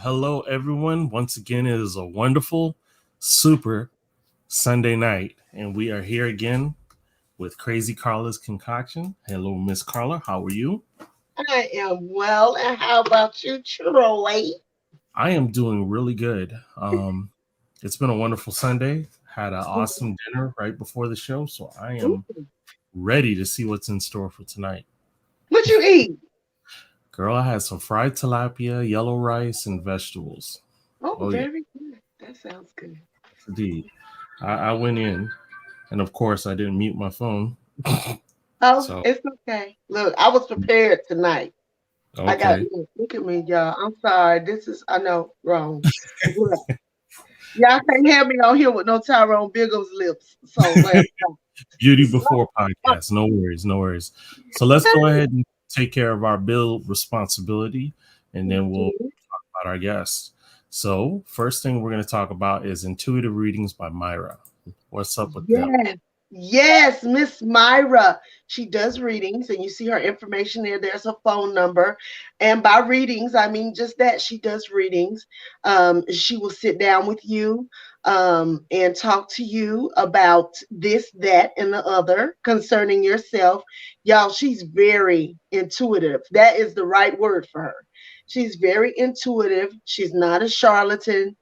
Hello, everyone. Once again, it is a wonderful, super Sunday night, and we are here again with Crazy Carla's Concoction. Hello, Miss Carla. How are you? I am well. And how about you, Troy? I am doing really good. It's been a wonderful Sunday. Had an awesome dinner right before the show, so I am Ooh, ready to see what's in store for tonight. what you eat? Girl, I had some fried tilapia, yellow rice, and vegetables. Oh, Oh, yeah, very good. That sounds good. indeed. I went in, and of course, I didn't mute my phone. Oh, So, it's okay. Look, I was prepared tonight. I got okay. look at me, y'all. I'm sorry. This is I know wrong. Look, y'all can't have me on here with no Tyrone Biggles lips. So like, Beauty before podcast. No worries, no worries. So let's go ahead and take care of our bill responsibility, and then we'll talk about our guests. So, first thing we're going to talk about is intuitive readings by Myra. What's up with them? yes, yes, Miss Myra. She does readings, and you see her information there. There's a phone number. And by readings, I mean just that she does readings. She will sit down with you and talk to you about this, that, and the other concerning yourself. Y'all, she's very intuitive. That is the right word for her. She's very intuitive. She's not a charlatan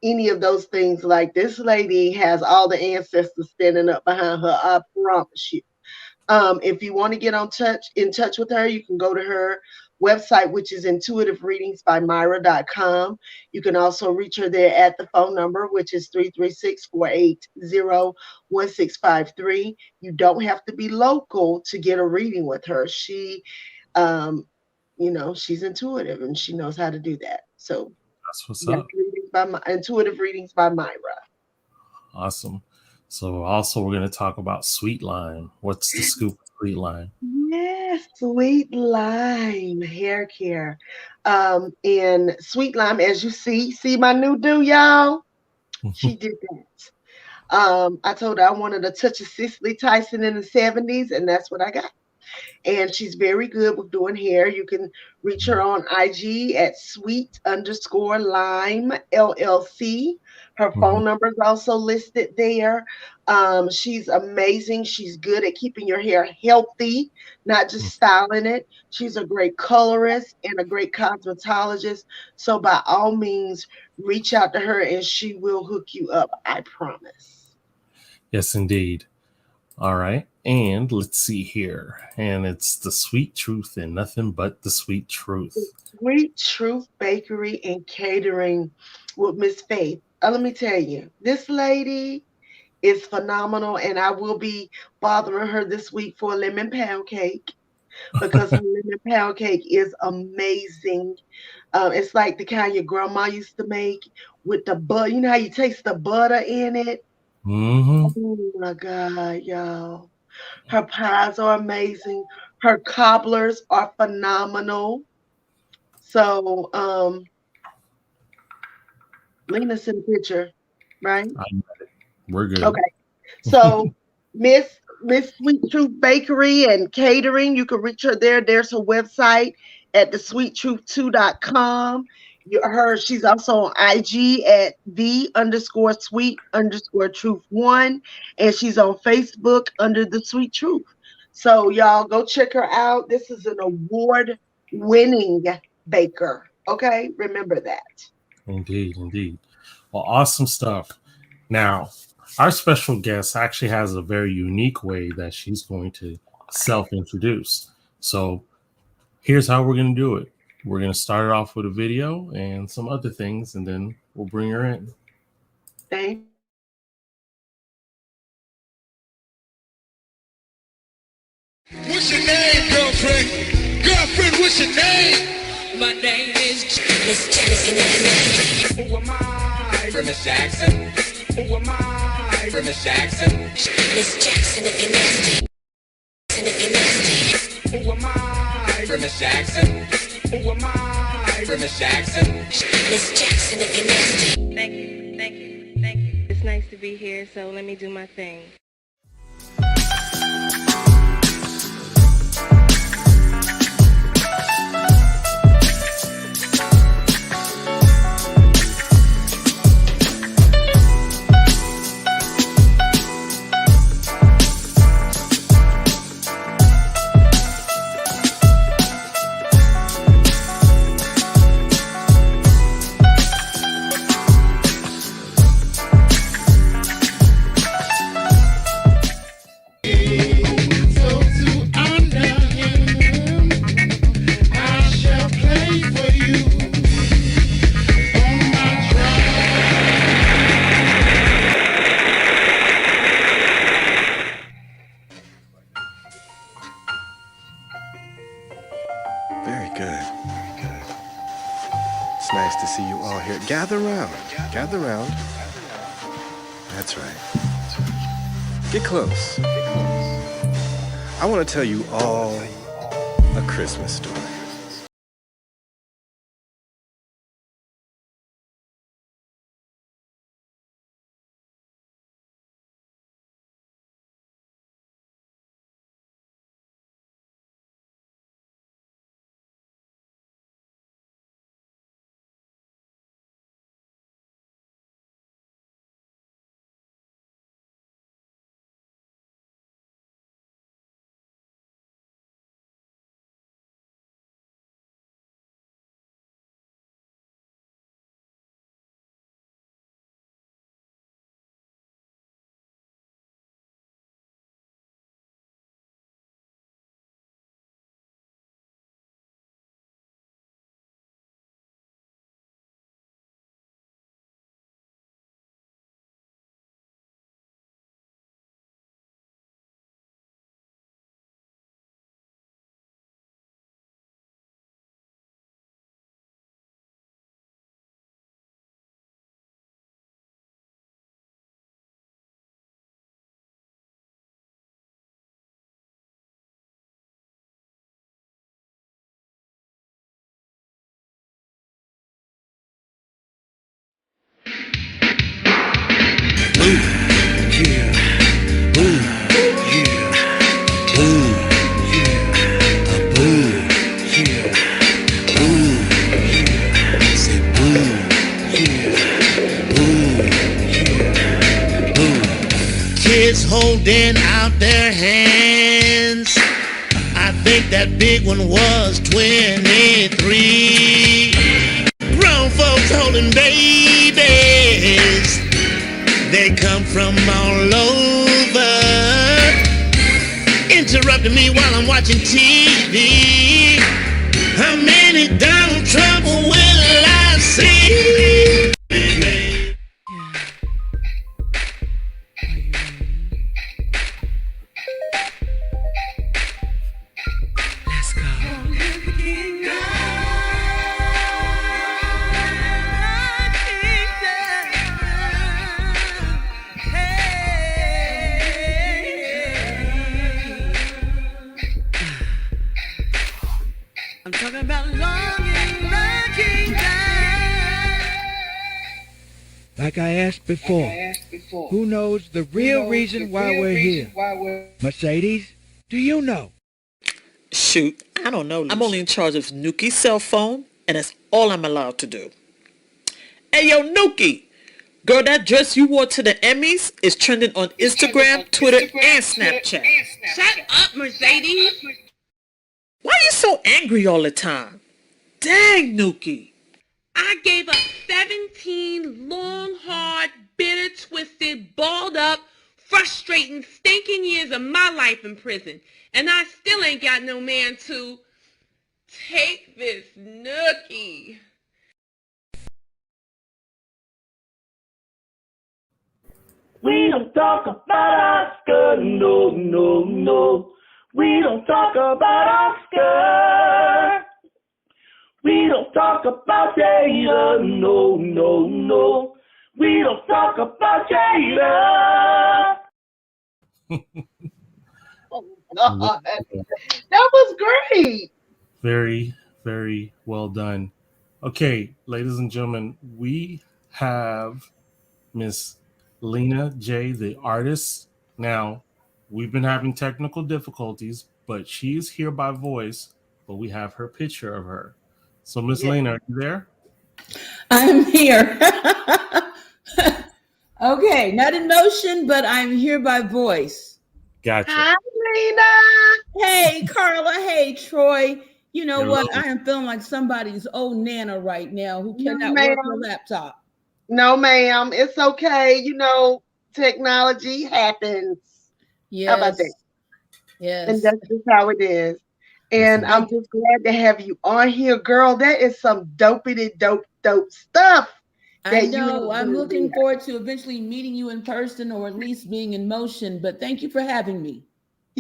any of those things. Like this lady has all the ancestors standing up behind her. I promise you. If you want to get in touch with her, you can go to her website, which is intuitivereadingsbymyra.com. You can also reach her there at the phone number, which is 336-480-1653. You don't have to be local to get a reading with her. Um, she's intuitive and she knows how to do that. So That's what's yes, up. intuitive readings by Myra. Awesome. So, also, we're going to talk about Sweet Lime. What's the scoop of Sweet Lime? Yes, Sweet Lime hair care. And Sweet Lime, as you see my new do, y'all. She did that. I told her I wanted a touch of Cicely Tyson in the 70s, and that's what I got. And she's very good with doing hair. You can reach her on IG at sweet_lime LLC. Her Mhm. phone number is also listed there. She's amazing. She's good at keeping your hair healthy, not just styling it. She's a great colorist and a great cosmetologist. So by all means, reach out to her and she will hook you up. I promise. Yes, indeed. All right. And let's see here. And it's the sweet truth and nothing but the sweet truth. Sweet Truth Bakery and Catering with Miss Faith. Let me tell you, this lady is phenomenal, and I will be bothering her this week for a lemon pound cake because her lemon pound cake is amazing. It's like the kind your grandma used to make with the butter. You know how you taste the butter in it? Mm-hmm. Oh my God, y'all. Her pies are amazing. Her cobblers are phenomenal. So, Lena's in the picture, right? We're good. Okay. So Miss Sweet Truth Bakery and Catering, you can reach her there. There's her website at thesweettruth2.com. She's also on IG at the_sweet_truth1, and she's on Facebook under the Sweet Truth. So y'all go check her out. This is an award-winning baker. Okay, remember that. Indeed, indeed. Well, awesome stuff. Now, our special guest actually has a very unique way that she's going to self-introduce. So here's how we're going to do it. We're going to start it off with a video and some other things, and then we'll bring her in. Thank What's your name, girlfriend? Girlfriend, what's your name? My name is Miss Jackson. Who am I? Miss Jackson. Who am I? Miss Jackson. Miss Jackson if you're nasty. If you're nasty. Who am I? Miss Jackson. Who am I? Miss Jackson. Miss Jackson if you're nasty. Thank you, thank you, thank you. It's nice to be here, so let me do my thing. Very good. Very good. It's nice to see you all here. Gather round. Gather round. That's right. Get close. I want to tell you all a Christmas story. Kids holding out their hands. I think that big one was 23. Grown folks holding babies. They come from all over. Interrupting me while I'm watching TV. How many Donald Trump will I see? I'm talking about longing, looking down. Like I asked before, who knows the real reason why we're here? Mercedes, do you know? Shoot, I don't know. I'm only in charge of Nuki's cell phone, and that's all I'm allowed to do. Hey, yo, Nuki! Girl, that dress you wore to the Emmys is trending on Instagram, Twitter, and Snapchat. Shut up, Mercedes. Why are you so angry all the time? Dang, Nuki. I gave up 17 long, hard, bitter, twisted, balled up, frustrating, stinking years of my life in prison. And I still ain't got no man to take this nookie. We don't talk about Oscar, no, no, no. We don't talk about Oscar. We don't talk about Jada, no, no, no. We don't talk about Jada. Oh, God. That was great. Very, very well done. Okay, ladies and gentlemen, we have Miss Lena J, the artist. Now, we've been having technical difficulties, but she is here by voice, but we have her picture of her. So, Miss Lena, are you there? I'm here. Okay, not in motion, but I'm here by voice. Gotcha. Hi, Lena. Hey, Carla. Hey, Troy. You know Hello. what? I am feeling like somebody's old nana right now who cannot ma'am. work her laptop. No, ma'am. It's okay. You know, technology happens. Yes. How about that? Yes. And that's just how it is. And I'm just glad to have you on here, girl. That is some dopey dope stuff. I know. I'm looking forward to eventually meeting you in person or at least being in motion, but thank you for having me.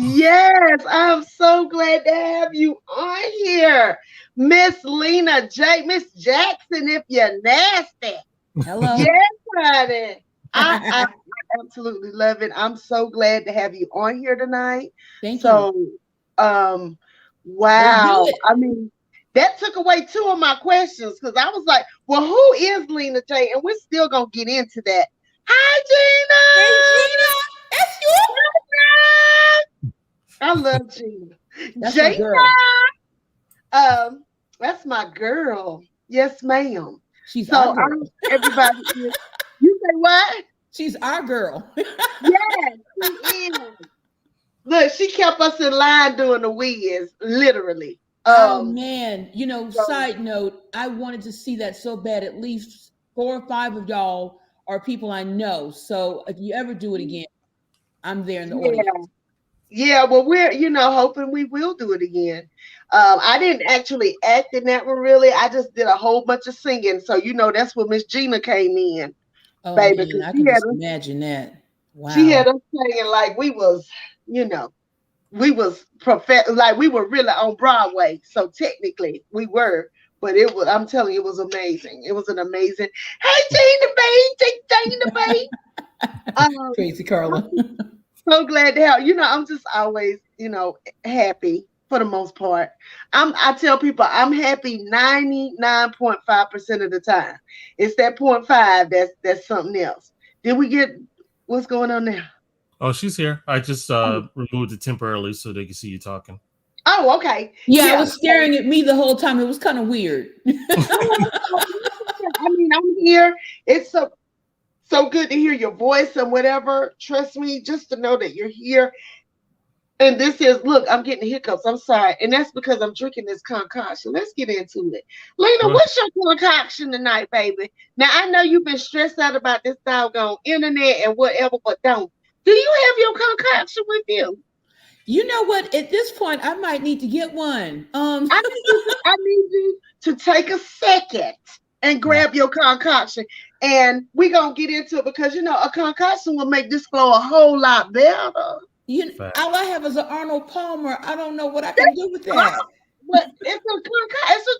Yes, I'm so glad to have you on here. Miss Lena J. Miss Jackson, if you're nasty. Hello. Yes, honey. I absolutely love it. I'm so glad to have you on here tonight. Thank you. So, Let's do wow. it. I mean, that took away two of my questions because I was like, well, who is Lena J? And we're still gonna get into that. Hi, Hey, Gina. Gina. That's you. I love Gina. That's my Gina. girl. That's my girl. Yes, ma'am. She's So our I girl. don't everybody is. You say what? She's our girl. Yes, she is. Look, she kept us in line doing the whiz, literally. Oh man, So, side note, I wanted to see that so bad. At least 4 or 5 of y'all are people I know. So if you ever do it again, I'm there in the yeah, audience. yeah. Well, we're hoping we will do it again. I didn't actually act in that one really. I just did a whole bunch of singing. So that's where Miss Gina came in, Oh baby, man, because I can just imagine that. she Wow. had us singing like we was, you know. We was like we were really on Broadway. So technically we were, but I'm telling you, it was amazing. It was an amazing. Hey, Tina B, Tina B. Crazy Carla. So glad to have I'm just always happy for the most part. I tell people I'm happy 99.5% of the time. It's that 0.5 that's something else. Did we get what's going on there? Oh, she's here. I just Oh, removed it temporarily so they can see you talking. oh, okay. Yeah, I Yeah. was staring at me the whole time. It was kind of weird. I mean, I'm here. It's so good to hear your voice and whatever. Trust me, just to know that you're here. And this is look, I'm getting hiccups. I'm sorry, and that's because I'm drinking this concoction. Let's get into it. Lena, Go ahead. what's your concoction tonight, baby? Now I know you've been stressed out about this doggone internet and whatever, but don't. Do you have your concoction with you? You know what? At this point, I might need to get one. I need you to take a second and grab your concoction. And we're gonna get into it because a concoction will make this flow a whole lot better. All I have is an Arnold Palmer. I don't know what I can do with that. But it's a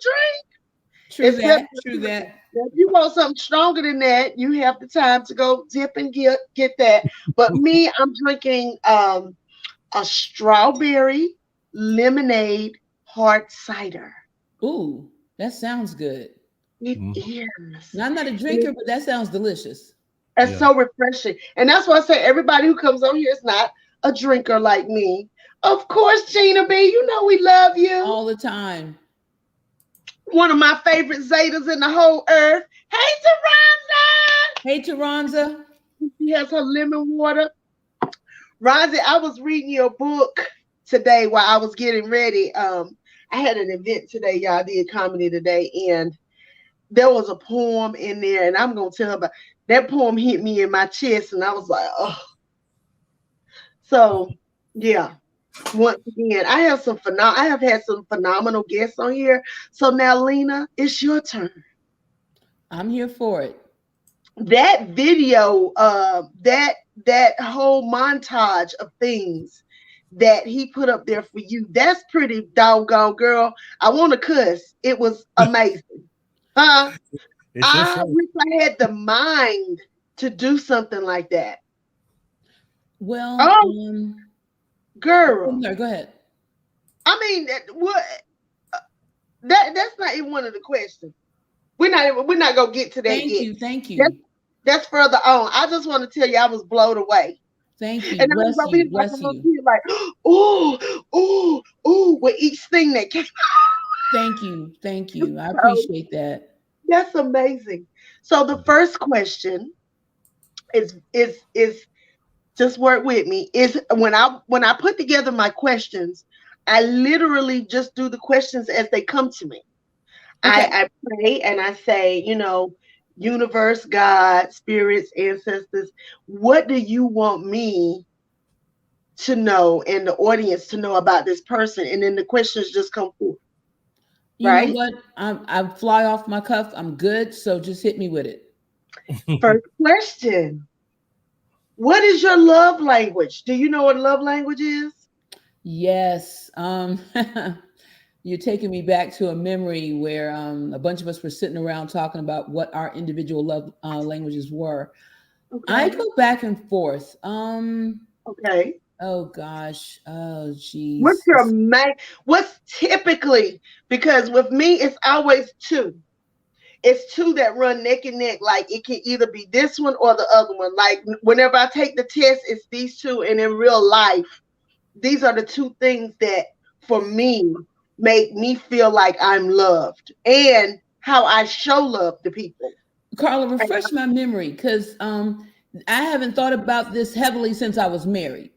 drink. True Except that. True that. if you want something stronger than that, you have the time to go dip and get that. But me, I'm drinking a strawberry lemonade hard cider. Ooh, that sounds good. It Mhm. is. Now, I'm not a drinker, but that sounds delicious. It's Yeah. so refreshing. And that's why I say everybody who comes on here is not a drinker like me. Of course, Gina B, we love you. All the time. One of my favorite Zetas in the whole earth. Hey, Hey, Taranza. Taronza. She has her lemon water. Ronzi, I was reading your book today while I was getting ready. I had an event today, y'all. I did comedy today, and there was a poem in there, and I'm gonna tell about that poem hit me in my chest, and I was like, oh. So yeah. Once again, I have had some phenomenal guests on here. So now, Lena, it's your turn. I'm here for it. That video, that whole montage of things that he put up there for you, that's pretty doggone, girl. I want to cuss. It was amazing. Huh? It I just wish I had the mind to do something like that. Well, Oh, girl. no, go ahead. I mean, that's not even one of the questions. We're not gonna get to that Thank yet. you. Thank you. That's further on. I just want to tell you I was blown away. Thank you. And I was Bless over here you. like a Bless little you. kid, like, ooh, ooh, ooh, with each thing that came. Thank you. Thank you. I So, appreciate that. that's amazing. So the first question is just work with me. Is when I put together my questions, I literally just do the questions as they come to me. Okay. I pray and I say, universe, God, spirits, ancestors, what do you want me to know and the audience to know about this person? And then the questions just come forth, You know right? what? I fly off my cuff. I'm good. So just hit me with it. First question. What is your love language? Do you know what love language is? Yes. You're taking me back to a memory where a bunch of us were sitting around talking about what our individual love languages were. I Okay. go back and forth. Okay. Oh gosh. Oh What's geez. your main? What's typically, because with me it's always two. It's two that run neck and neck. Like it can either be this one or the other one. Like whenever I take the test, it's these two, and in real life, these are the two things that for me make me feel like I'm loved and how I show love to people. Carla, refresh my memory because I haven't thought about this heavily since I was married.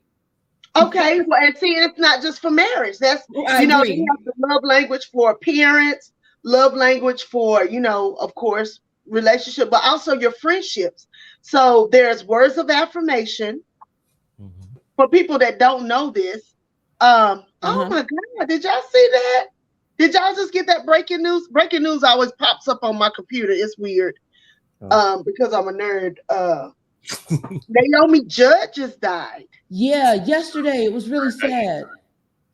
Okay, well, and see, it's not just for marriage. That's, I you know, they agree. have the love language for parents, love language for, you know, of course, relationship, but also your friendships. So there's words of affirmation Mhm. for people that don't know this. Oh Uh-huh. my God, did y'all see that? Did y'all just get that breaking news? Breaking news always pops up on my computer. It's weird. Oh. Because I'm a nerd. Naomi Judd just died. Yeah, yesterday it was really sad.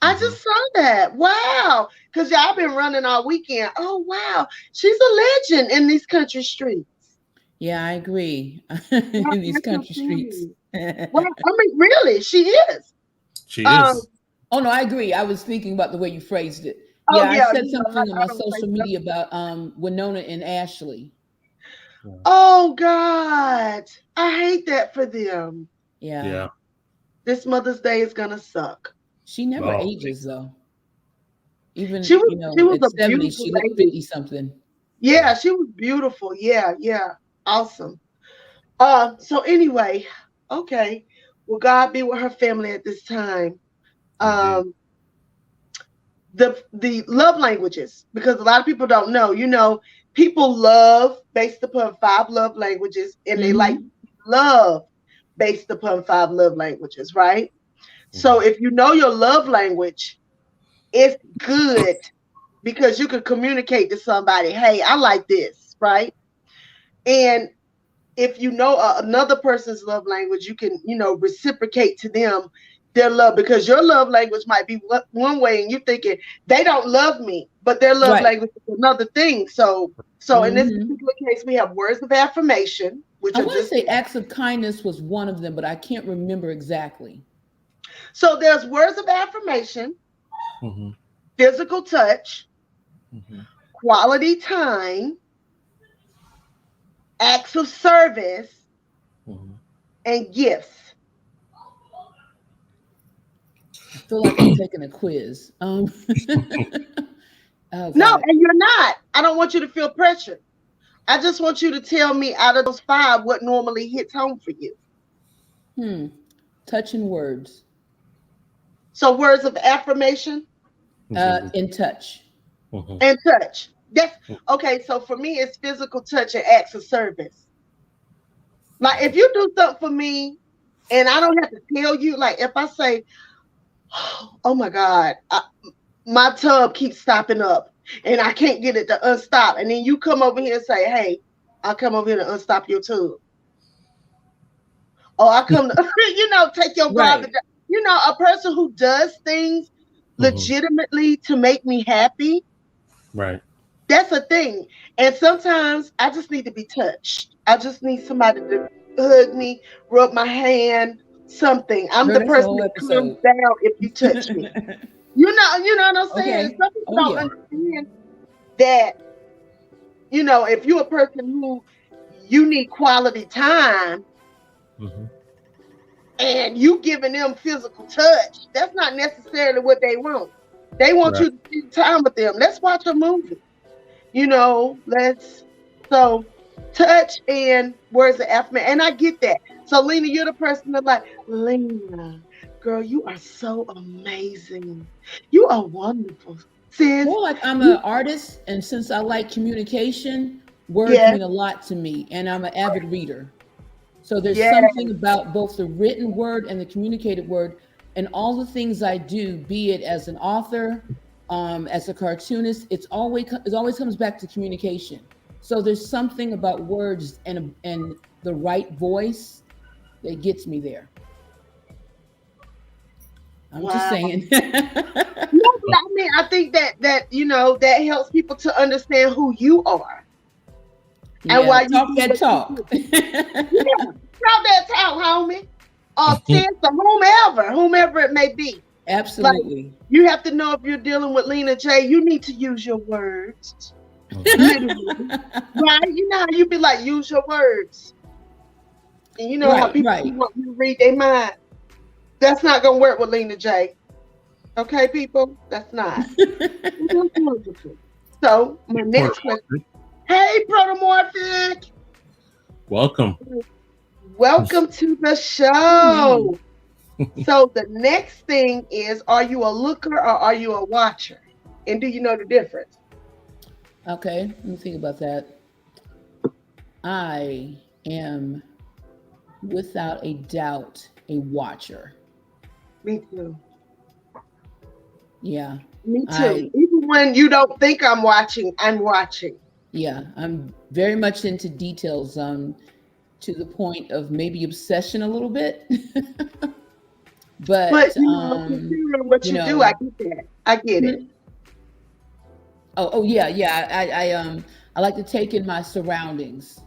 I Mhm. just saw that. Wow. Because y'all been running all weekend. Oh, wow. She's a legend in these country streets. Yeah, I agree. Wow, In these that's so country streets. funny. Well, I mean, really, she is. She Um, is. Oh no, I agree. I was thinking about the way you phrased it. oh, Yeah, I yeah. said You know, something on I my don't say social stuff. media about Winona and Ashley. Yeah. Oh, God. I hate that for them. Yeah. Yeah. This Mother's Day is going to suck. She never Oh, ages though. Even, She was at a 70, beautiful she looked lady. 50 something. Yeah, she was beautiful. Yeah, yeah. Awesome. So anyway, okay. Well, God be with her family at this time. indeed. Um, the love languages, because a lot of people don't know, you know, people love based upon five love languages, and they like Mm-hmm. love based upon five love languages, right? So Mhm. if you know your love language, it's good because you can communicate to somebody, hey, I like this, right? And if you know another person's love language, you can, you know, reciprocate to them their love, because your love language might be one way and you're thinking they don't love me, but their love Right. language is another thing. So in this Mm-hmm. particular case, we have words of affirmation, which I are want to just, say acts of kindness was one of them, but I can't remember exactly. so there's words of affirmation, Mhm. physical touch, Mhm. quality time, acts of service, Mhm. and gifts. I feel like I'm taking a quiz. Oh No, God. and you're not. I don't want you to feel pressure. I just want you to tell me out of those five what normally hits home for you. Hmm. Touching words. So words of affirmation Indeed. In touch. Mhm. and touch. That's okay. So for me, it's physical touch and acts of service. Like if you do something for me and I don't have to tell you, like if I say, oh my God, my tub keeps stopping up and I can't get it to unstop. And then you come over here and say, hey, I'll come over here to unstop your tub. Or I come to, you know, take your Right. garbage. You know, a person who does things Mhm. legitimately to make me happy, Right. that's a thing. And sometimes I just need to be touched. I just need somebody to hug me, rub my hand, something. I'm Girl, the that's the person whole that calms episode. down if you touch me. You know what I'm saying? And Okay. some people Oh don't yeah. understand that, you know, if you're a person who you need quality time Mhm. and you giving them physical touch, that's not necessarily what they want. They want Right. you to spend time with them. Let's watch a movie. You know, let's so touch and words of affirmation. And I get that. So Lena, you're the person that's like, Lena, girl, you are so amazing. You are wonderful, sis. More like I'm an You, artist, and since I like communication, words yes, mean a lot to me, and I'm an avid reader. So there's yes, something about both the written word and the communicated word, and all the things I do, be it as an author, as a cartoonist, it always comes back to communication. So there's something about words and the right voice that gets me there. I'm just Wow. saying. No, but I mean, I think that helps people to understand who you are and Yeah, why you talk do that what you talk. do. Yeah, drop that talk, homie, or sis, or whomever it may be. Like, Absolutely. you have to know if you're dealing with Lena J, you need to use your words, literally, right? You know how you be like, use your words, and you know how Right, people right. want you to read their mind. That's not gonna work with Lena J. Okay, people, that's not. That's wonderful. So my next question. Hey, Protomorphic, Welcome. welcome to the Hey. show. So the next thing is, are you a looker or are you a watcher? And do you know the difference? Okay, let me think about that. I am without a doubt a watcher. Me too. Yeah. Me too. I Even when you don't think I'm watching, I'm watching. yeah, I'm very much into details, to the point of maybe obsession a little bit. But But considering what you you do, I know, get that. I get it. mhm. Oh yeah, yeah. I like to take in my surroundings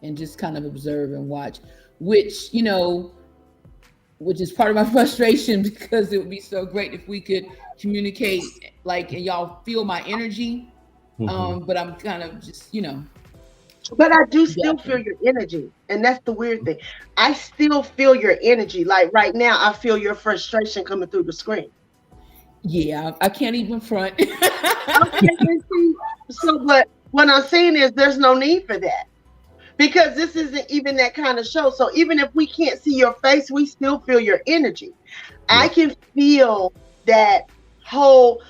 and just kind of observe and watch, which, which is part of my frustration because it would be so great if we could communicate, like, and y'all feel my energy. Mhm. But I'm kind of just, But I do still feel adapting. your energy. And that's the weird thing. I still feel your energy. Like right now, I feel your frustration coming through the screen. Yeah, I can't even front. Okay, and see, so but what I'm saying is there's no need for that. Because this isn't even that kind of show. So even if we can't see your face, we still feel your energy. I Yep. can feel that whole,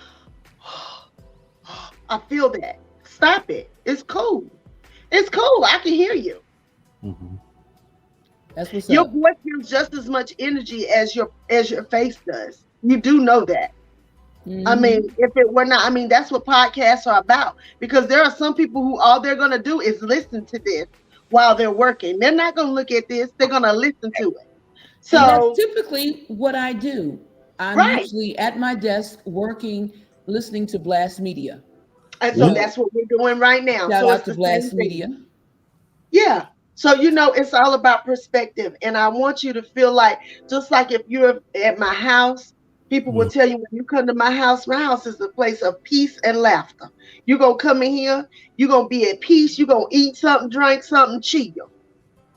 I feel that. Stop it. It's cool. It's cool. I can hear you. Mhm. That's what's Your up. voice gives just as much energy as your face does. You do know that. I mean, Hmm. if it were not, I mean, that's what podcasts are about. Because there are some people who all they're gonna do is listen to this while they're working. They're not gonna look at this, they're gonna listen to it. And that's So, typically what I do. I'm right. usually at my desk working, listening to Blast Media. And so Ooh. that's what we're doing right now. Shout So it's out to the same Blast thing. Media. Yeah. So it's all about perspective. And I want you to feel like, just like if you're at my house, people will Mm. tell you when you come to my house is a place of peace and laughter. You're gonna come in here, you're gonna be at peace, you're gonna eat something, drink something, chill.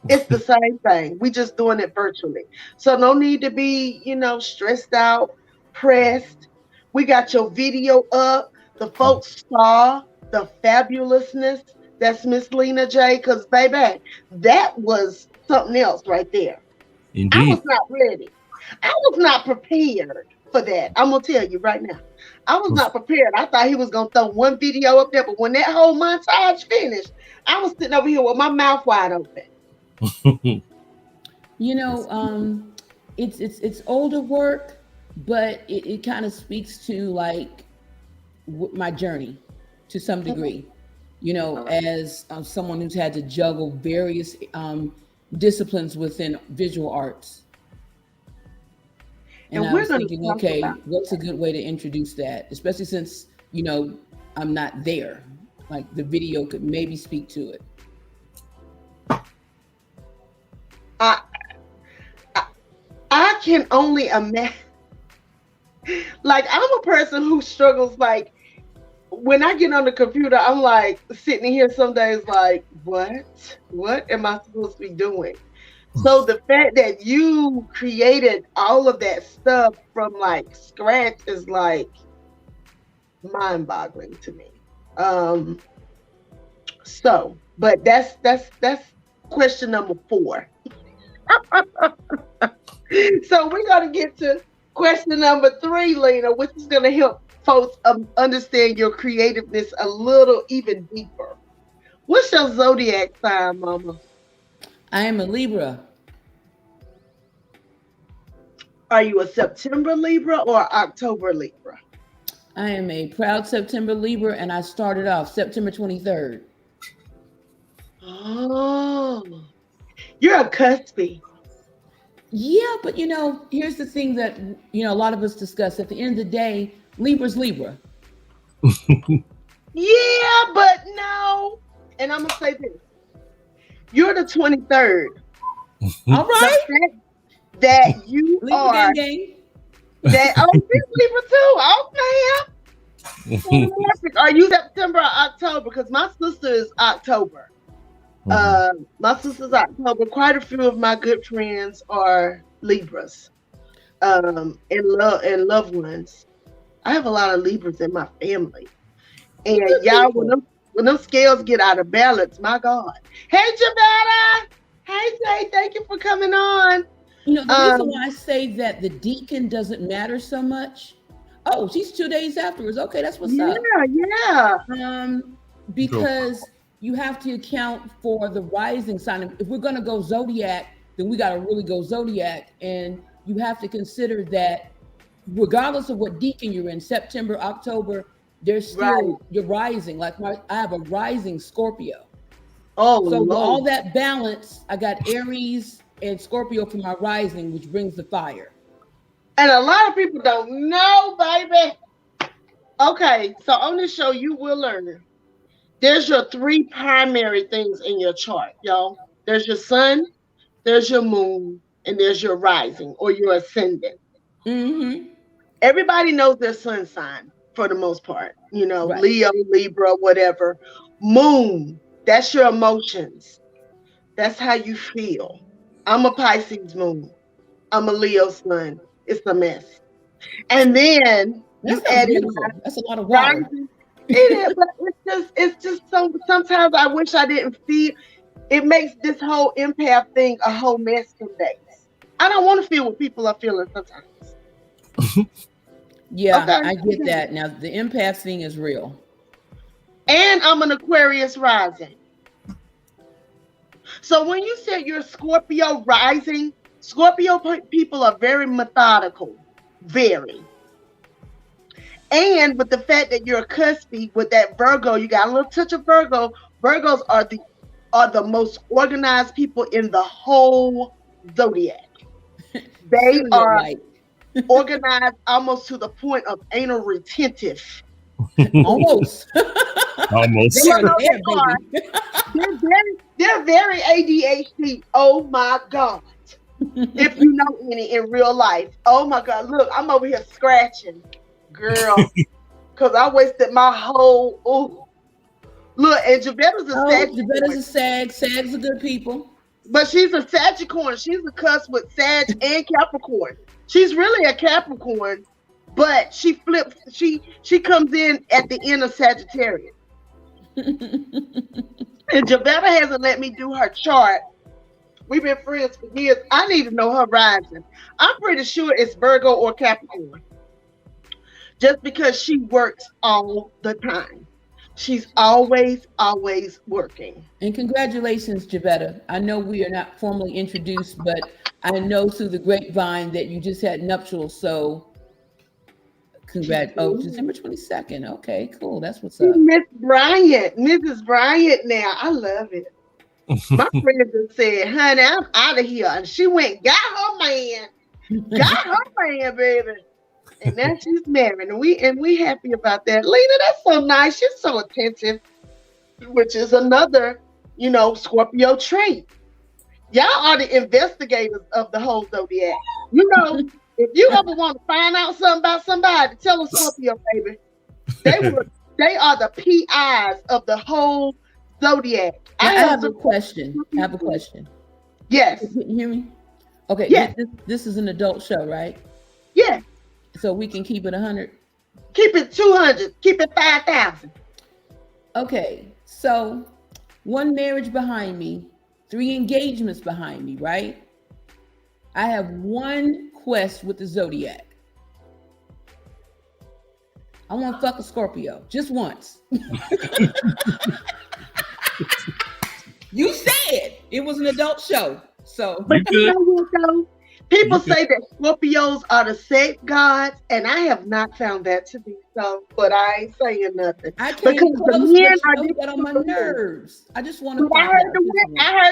It's the same thing. We just doing it virtually. So no need to be, stressed out, pressed. We got your video up. The folks saw the fabulousness that's Miss Lena J. Because baby, that was something else right there. I was Indeed. not ready. I was not prepared for that. I'm gonna tell you right now. I was not prepared. I thought he was gonna throw one video up there, but when that whole montage finished, I was sitting over here with my mouth wide open. You know, it's older work, but it kind of speaks to like my journey to some degree. As someone who's had to juggle various disciplines within visual arts, and And I we're was going to thinking, talk about okay, what's a good way to introduce that, especially since I'm not there. Like the video could maybe speak to it. I, I I can only imagine. Like I'm a person who struggles. Like when I get on the computer, I'm like sitting here some days like, what am I supposed to be doing? So the fact that you created all of that stuff from like scratch is like mind-boggling to me. Um, but that's question number 4. So we're gonna get to question number 3, Lena, which is gonna help folks understand your creativeness a little even deeper. What's your zodiac sign, Mama? I am a Libra. Are you a September Libra or October Libra? I am a proud September Libra, and I started off September 23rd. Oh, you're a cuspy. Yeah, but here's the thing that a lot of us discuss. At the end of the day, Libra's Libra. Yeah, but no. And I'm gonna say this: you're the 23rd. All right. The fact that you Libra are gang. that this Libra too. Okay. Are you September or October? Because my sister is October. My sister's October. Quite a few of my good friends are Libras. And loved ones. I have a lot of Libras in my family. And y'all, when them scales get out of balance, my God. Hey, Javetta. Hey, Jay. Thank you for coming on. The reason why I say that the deacon doesn't matter so much. Oh, she's 2 days afterwards. Okay, that's what's up. Yeah. Because you have to account for the rising sign. If we're going to go zodiac, then we got to really go zodiac. And you have to consider that regardless of what deacon you're in, September, October, there's still you're rising. Like I have a rising Scorpio. Oh, so Lord. with all that balance, I got Aries and Scorpio for my rising, which brings the fire. And a lot of people don't know, baby. Okay, so on this show, you will learn. There's your 3 primary things in your chart, y'all. There's your sun, there's your moon, and there's your rising or your ascendant. Mm-hmm. Everybody knows their sun sign for the most part. Right. Leo, Libra, whatever. Moon, that's your emotions. That's how you feel. I'm a Pisces moon. I'm a Leo sun. It's a mess. And then you add in that's a lot of water. rising. It is, but it's just so sometimes I wish I didn't feel it makes this whole empath thing a whole mess some days. I don't want to feel what people are feeling sometimes. Yeah, okay. I get that. Now the empath thing is real. And I'm an Aquarius rising. So when you said you're Scorpio rising, Scorpio people are very methodical. Very. And with the fact that you're a cuspy with that Virgo, you got a little touch of Virgo. Virgos are the most organized people in the whole zodiac. They are organized almost to the point of anal retentive. Almost. They're very ADHD. Oh my God. If you know any in real life. Oh my God. Look, I'm over here scratching. Girl. Because I wasted my whole Look, and Javetta's a Sag. Javetta's a Sag. Sags are good people. But she's a Sagicorn. She's a cuss with Sag and Capricorn. She's really a Capricorn, but she flips. She comes in at the end of Sagittarius. And Javetta hasn't let me do her chart. We've been friends for years. I need to know her rising. I'm pretty sure it's Virgo or Capricorn. Just because she works all the time. She's always working. And congratulations, Javetta. I know we are not formally introduced, but I know through the grapevine that you just had nuptials. So December 22nd. Okay, cool. That's what's up. Miss Bryant, Mrs. Bryant now. I love it. My friend just said, honey, I'm out of here. And she went, got her man. Got her man, baby. And now she's married. And we happy about that. Lena, that's so nice. She's so attentive, which is another, Scorpio trait. Y'all are the investigators of the whole zodiac. If you ever want to find out something about somebody, tell a Scorpio, baby. They are the PIs of the whole zodiac. I have a question. Yes. Can you hear me? Okay. Yes. This is an adult show, right? Yes. So we can keep it 100? Keep it 200. Keep it 5,000. Okay. So 1 marriage behind me, 3 engagements behind me, right? I have 1 quest with the zodiac. I want to fuck a Scorpio just once. You said it was an adult show, so. But people say that Scorpios are the safe gods, and I have not found that to be so. But I ain't saying nothing. I can't close that on my nerves. I just want to. I heard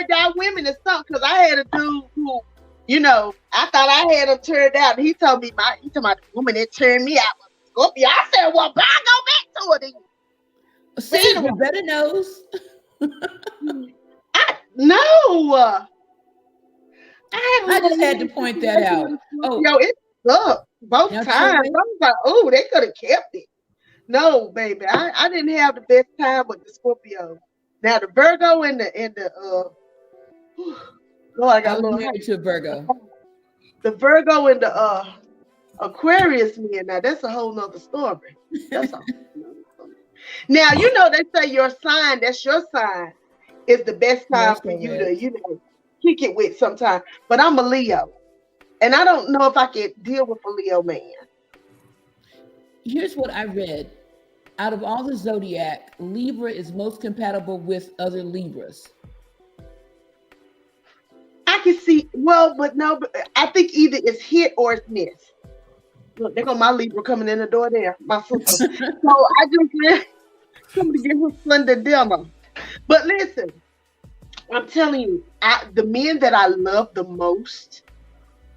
y'all women is something because I had a dude who You know, I thought I had him turned out. He told me he told my woman that turned me out was Scorpio. I said, well, I go back to it. See, anyway. you better knows. No. I just had to point that out. Oh, Yo, it sucked both Now, times. I Troy- was like, oh, they could have kept it. No, baby, I didn't have the best time with the Scorpio. Now the Virgo and the Lord, I I got a was little married to a Virgo. the Virgo and the Aquarius men. Now that's a whole nother story. That's a whole nother story. Now you know they say your sign, that's your sign, is the best time for you to, kick it with sometimes. But I'm a Leo. And I don't know if I can deal with a Leo man. Here's what I read. Out of all the zodiac, Libra is most compatible with other Libras. I can see, but I think either it's hit or it's miss. Look, there go my Libra coming in the door there, my sister. So I just coming to get her Sunday dinner. But listen, I'm telling you, the men that I love the most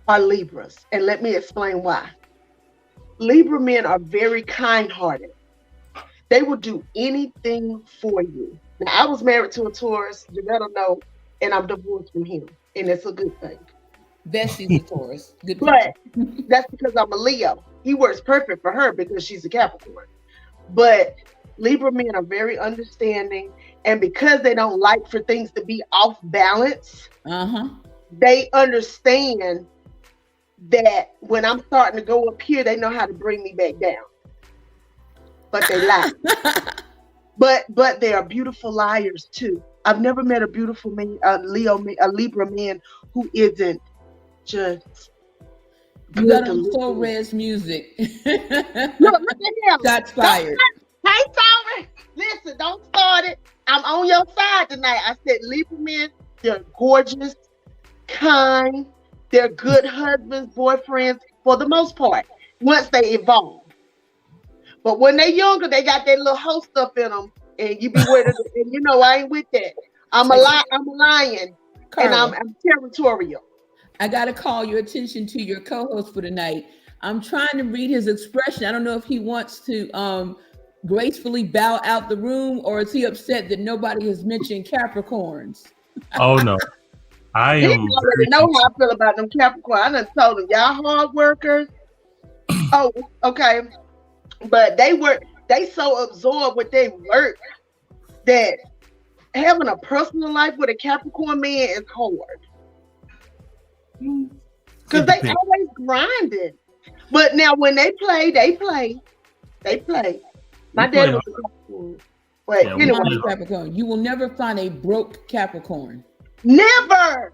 are Libras. And let me explain why. Libra men are very kind-hearted. They will do anything for you. Now, I was married to a Taurus, you better know, and I'm divorced from him. And it's a good thing. Bessie's a Taurus. Good. But that's because I'm a Leo. He works perfect for her because she's a Capricorn. But Libra men are very understanding. And because they don't like for things to be off balance, they understand that when I'm starting to go up here, they know how to bring me back down. But they lie. but they are beautiful liars too. I've never met a beautiful man, a Libra man who isn't just. You got on Soul Red's music. Look at him. Shots fired. Hey, sorry. Listen, don't start it. I'm on your side tonight. I said Libra men, they're gorgeous, kind, they're good husbands, boyfriends, for the most part, once they evolve. But when they're younger, they got that little hoe stuff in them, and you be with it. And you know, I ain't with that. I'm a lion, Carla, and I'm territorial. I got to call your attention to your co-host for tonight. I'm trying to read his expression. I don't know if he wants to gracefully bow out the room, or is he upset that nobody has mentioned Capricorns? Oh no, I He am. already know how I feel about them Capricorn. I done told them, y'all hard workers. Oh, okay. But they so absorbed with their work that having a personal life with a Capricorn man is hard. Because they always grinding. But now when they play. My dad was a Capricorn. But anyway. Capricorn. You will never find a broke Capricorn. Never.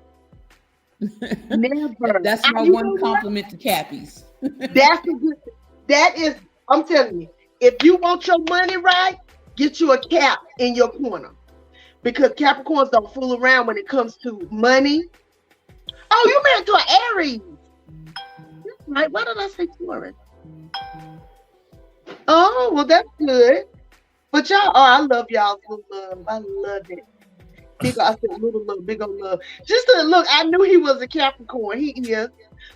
Never. That's my one compliment to Cappies. That is, I'm telling you, if you want your money right, get you a Cap in your corner. Because Capricorns don't fool around when it comes to money. Oh, you married to an Aries. Right? Why did I say Taurus? Oh, well, that's good. But y'all, I love y'all's little love. I love it. I said little love, big old love. Just to look, I knew he was a Capricorn. He is.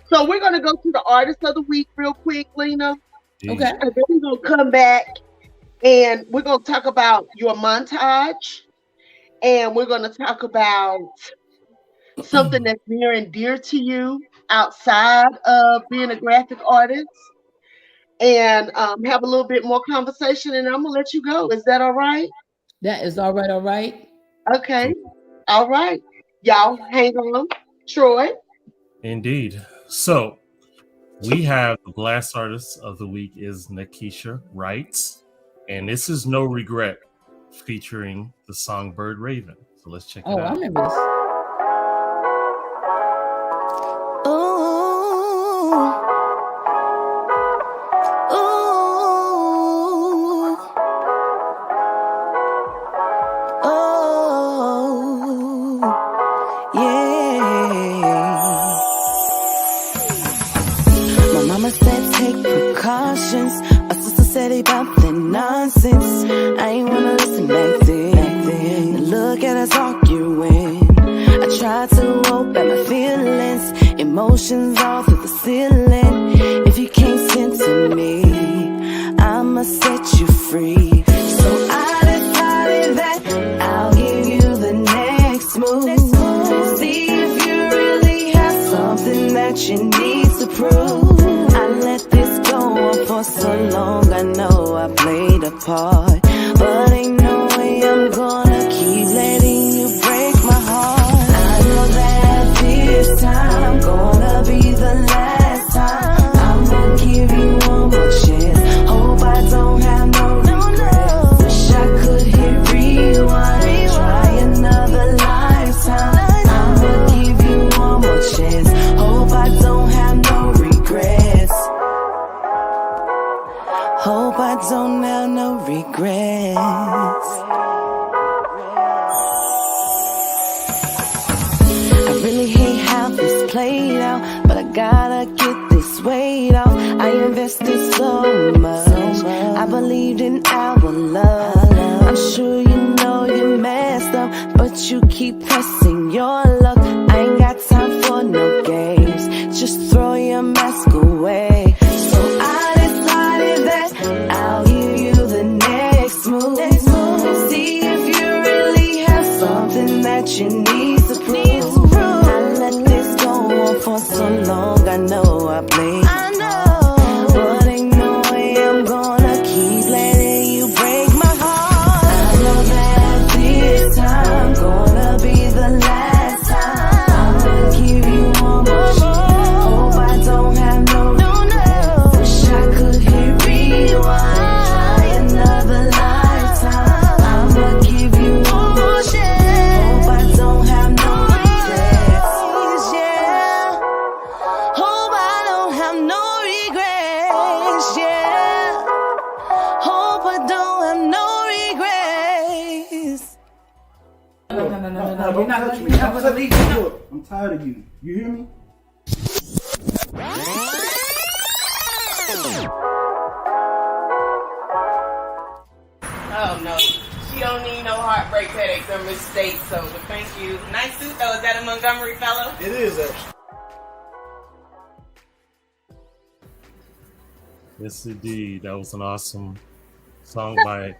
So we're going to go to the artist of the week real quick, Lena. Okay. And then we're going to come back and we're going to talk about your montage. And we're going to talk about something that's near and dear to you outside of being a graphic artist. And have a little bit more conversation. And I'm going to let you go. Is that all right? That is all right. All right. Okay. All right. Y'all hang on. Troy. Indeed. So we have the Blast Artist of the Week is Nakisha Wrights. And this is No Regret featuring the songbird Raven. So let's check it out. Oh, I remember this. My sister said about the nonsense. I ain't wanna listen back then. Look at us arguing. apart. But ain't no way I'm gonna keep letting you break my heart. I know that this time gonna be the last time. I'm gonna give you one more chance. Hope I don't have no regrets. Wish I could hit rewind and try another lifetime. I'm gonna give you one more chance. Hope I don't have no regrets. Hope I don't have no regrets. I really hate how this played out, but I gotta get this weight off. I invested so much. I believed in our love. I'm sure you know you messed up, but you keep pressing your luck. I ain't got time for no games. Just throw your mask away. So I decided that I'll give you the next move. See if you really have something that you need to prove. I let this go on for so long. I know I played. But ain't no way I'm gonna keep letting you break my heart. I know that this time gonna be the last time. I'm gonna give you one more chance. Hope I don't have no regrets. Wish I could hit rewind, try another lifetime. I'm gonna give you one more chance. Hope I don't have no regrets. Yeah. Hope I don't have no regrets. Yeah. Hope I don't have no regrets. No, don't touch me. I'm tired of you. You hear me? Oh no, she don't need no heartbreak headaches or mistakes. So, but thank you. Nice suit though. Is that a Montgomery fellow? It is actually. Yes, indeed. That was an awesome song by.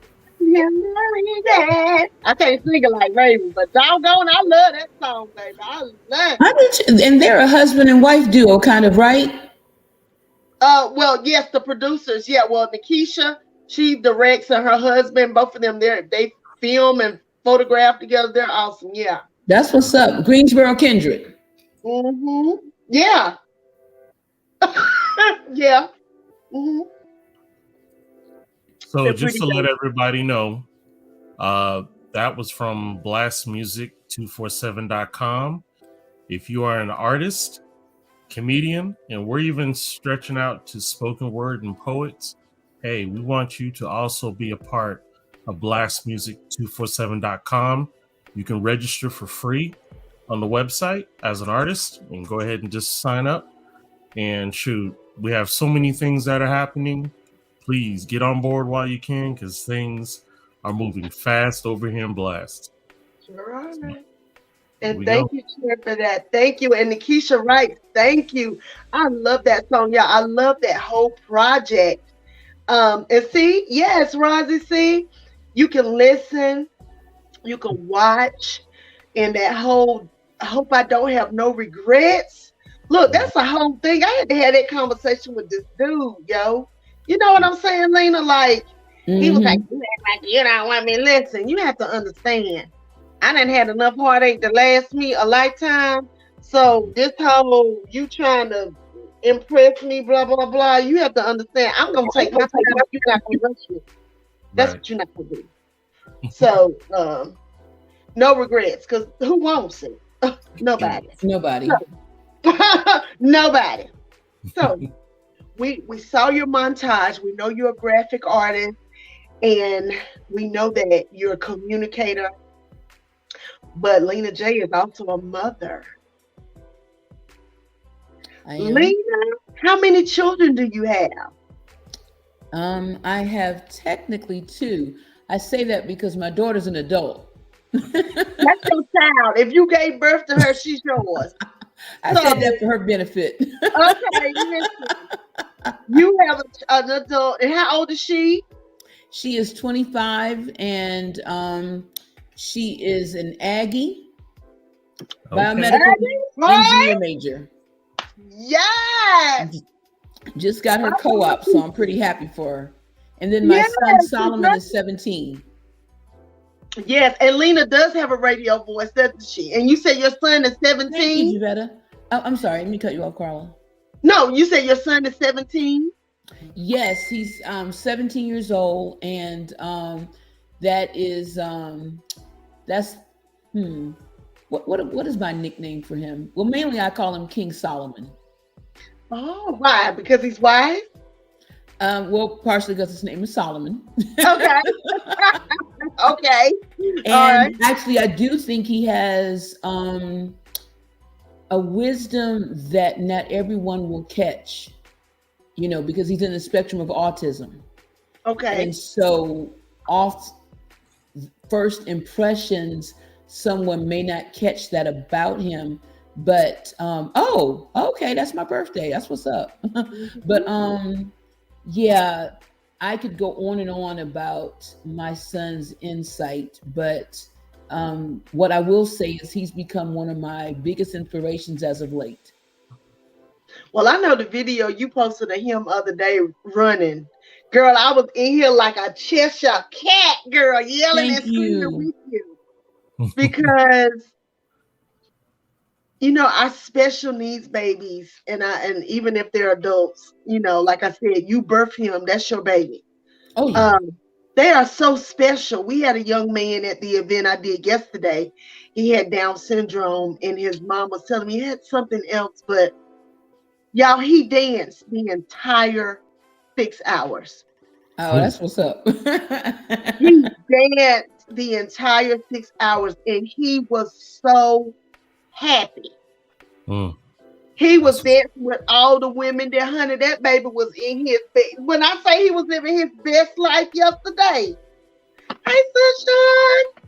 I can't sing it like Raven, but doggone, I love that song, baby. I love it. I did, and they're a husband and wife duo, kind of, right? Well, yes, the producers, yeah. Well, Nikisha, she directs, and her husband, both of them, they film and photograph together. They're awesome, yeah. That's what's up. Greensboro Kindred. Mm-hmm. Yeah. Yeah. Mm-hmm. So They're just pretty to let dope. everybody know, that was from blastmusic247.com. If you are an artist, comedian, and we're even stretching out to spoken word and poets, hey, we want you to also be a part of blastmusic247.com. You can register for free on the website as an artist and go ahead and just sign up. And shoot, we have so many things that are happening. Please get on board while you can, because things are moving fast over here in Blast. Sure are. Here And we thank go. you, Chair, for that. Thank you. And Nikisha Wright, thank you. I love that song. Yeah, I love that whole project. And see, yes, Rosie, see, you can listen, you can watch, and that whole I hope I don't have no regrets. Look, that's a whole thing. I had to have that conversation with this dude, yo. You know what I'm saying, Lena? Like, he was like, you act like you don't want me. Listen, you have to understand. I done had enough heartache to last me a lifetime. So this whole you trying to impress me, blah, blah, blah, you have to understand. I'm going to take my time. You're not going to rush me. That's what you're not going to do. So, no regrets, because who wants it? Nobody. Nobody. Nobody. So, we saw your montage. We know you're a graphic artist, and we know that you're a communicator. But Lena J is also a mother. Lena, how many children do you have? I have technically 2. I say that because my daughter's an adult. That's your child. If you gave birth to her, she's yours. I said that for her benefit. Okay, listen. You have an adult. And how old is she? She is 25, and she is an Aggie, biomedical engineer major. Yes. Just got her co-op, so I'm pretty happy for her. And then my Yes, son Solomon is 17. yes. And Lena does have a radio voice, doesn't she? And you said your son is Thank you, 17? Javetta. Oh, I'm sorry, let me cut you off, Carla. No, you said your son is 17? Yes, he's 17 years old, and that is that's what is my nickname for him? Well, mainly I call him King Solomon. Oh, why? Because he's wise? Well, partially because his name is Solomon. Okay. Okay. And All right. actually, I do think he has a wisdom that not everyone will catch, because he's in the spectrum of autism. Okay. And so off first impressions, someone may not catch that about him, but oh, okay, that's my birthday. That's what's up. But yeah, I could go on and on about my son's insight, but what I will say is he's become one of my biggest inspirations as of late. Well, I know the video you posted of him other day running. Girl, I was in here like a Cheshire cat, girl, yelling Thank and screaming you. with you. Because our special needs babies, and even if they're adults, like I said, you birth him, that's your baby. Oh yeah. They are so special. We had a young man at the event I did yesterday. He had Down syndrome, and his mom was telling me he had something else, but y'all, he danced the entire 6 hours. Oh, that's what's up. He danced the entire 6 hours, and he was so happy. He was dancing with all the women there, honey. That baby was in his bed. When I say he was living his best life yesterday, hey, Sunshine,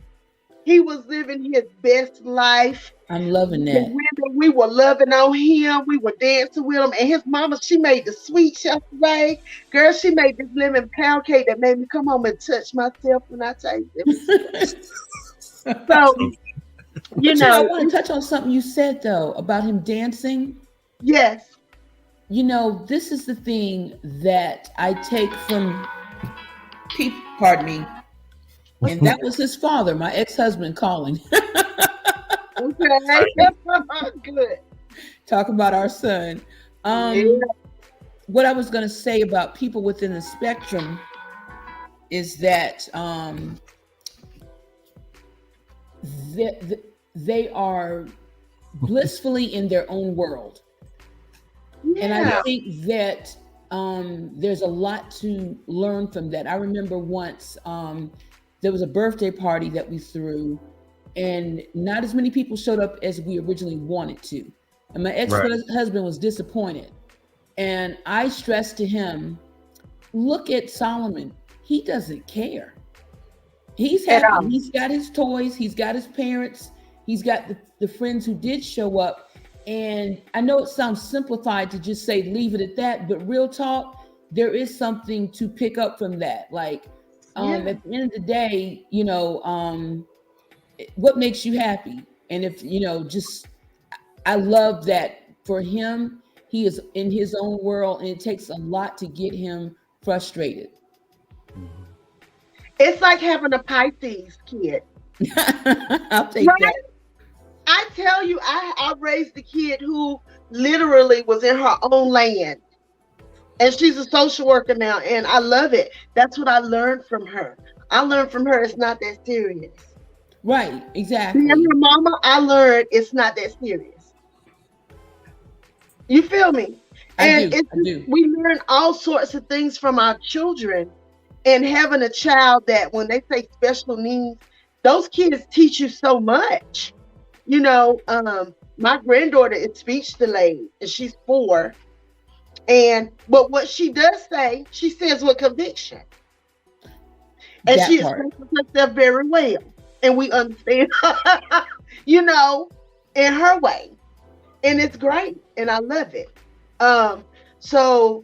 he was living his best life. I'm loving The that. women, we were loving on him. We were dancing with him. And his mama, she made the sweets yesterday. Girl, she made this lemon pound cake that made me come home and touch myself when I tasted it. So, I want to touch on something you said, though, about him dancing. Yes. This is the thing that I take from people, pardon me, and that was his father, my ex-husband, calling. Okay. Good. Talk about our son. What I was going to say about people within the spectrum is that they are blissfully in their own world. Yeah. And I think that there's a lot to learn from that. I remember once there was a birthday party that we threw, and not as many people showed up as we originally wanted to. And my ex-husband was disappointed. And I stressed to him, look at Solomon. He doesn't care. He's happy. He's got his toys. He's got his parents. He's got the friends who did show up. And I know it sounds simplified to just say, leave it at that. But real talk, there is something to pick up from that. Like, at the end of the day, what makes you happy? And if, I love that for him, he is in his own world, and it takes a lot to get him frustrated. It's like having a Pisces kid. I'll take that. I tell you, I raised a kid who literally was in her own land. And she's a social worker now, and I love it. That's what I learned from her. I learned from her it's not that serious. Right, exactly. And her mama, I learned it's not that serious. You feel me? I do. We learn all sorts of things from our children, and having a child that when they say special needs, those kids teach you so much. My granddaughter is speech delayed, and she's 4. But what she does say, she says with conviction. And she expresses herself very well. And we understand, in her way. And it's great. And I love it. So,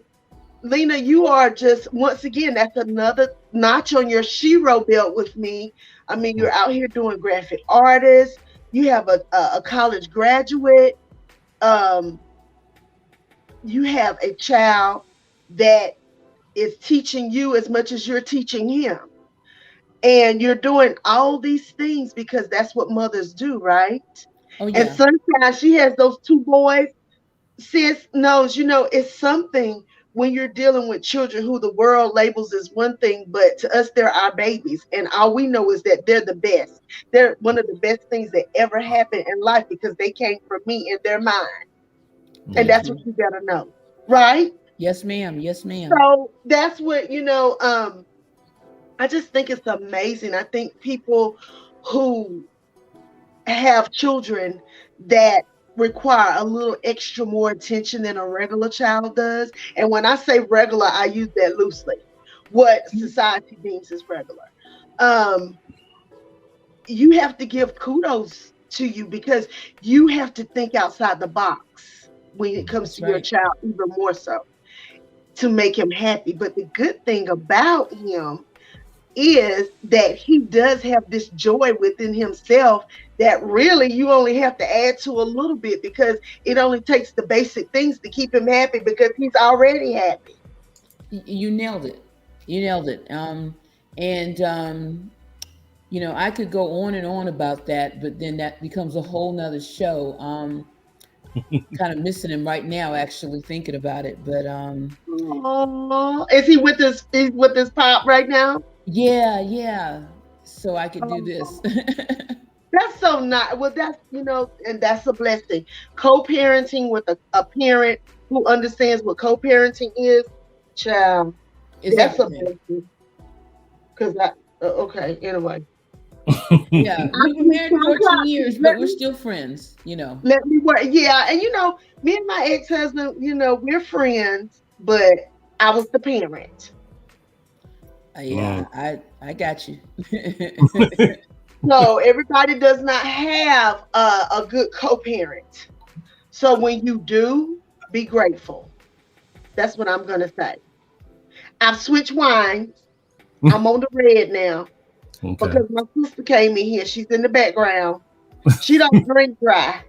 Lena, you are just, once again, that's another notch on your shero belt with me. I mean, you're out here doing graphic artists. You have a college graduate. You have a child that is teaching you as much as you're teaching him. And you're doing all these things because that's what mothers do, right? Oh And yeah. sometimes she has those two boys. Sis knows, it's something when you're dealing with children who the world labels as one thing, but to us, they're our babies. And all we know is that they're the best. They're one of the best things that ever happened in life because they came from me in their mind. And Thank that's what you. you gotta know, right? Yes, ma'am. Yes, ma'am. So that's what, I just think it's amazing. I think people who have children that require a little extra more attention than a regular child does. And when I say regular, I use that loosely. What society deems as regular. Um, you have to give kudos to you because you have to think outside the box when it comes That's to your right. child, even more so to make him happy. But the good thing about him is that he does have this joy within himself that really you only have to add to a little bit because it only takes the basic things to keep him happy because he's already happy. You nailed it. You nailed it. And I could go on and on about that, but then that becomes a whole nother show. Kind of missing him right now, actually thinking about it. But Oh, is he with his he's with his pop right now? yeah, yeah. So I could do this. Oh, that's so nice. Well, that's and that's a blessing. Co-parenting with a parent who understands what co-parenting is, child. Is That's a everything. blessing. Cause I okay. Anyway, Yeah, we were married 14 years, but let we're me still friends. let me work. Yeah, and me and my ex-husband, we're friends, but I was the parent. Yeah, I got you. So everybody does not have a good co-parent. So when you do, be grateful. That's what I'm gonna say. I've switched wines. I'm on the red now Okay. because my sister came in here. She's in the background. She don't drink dry.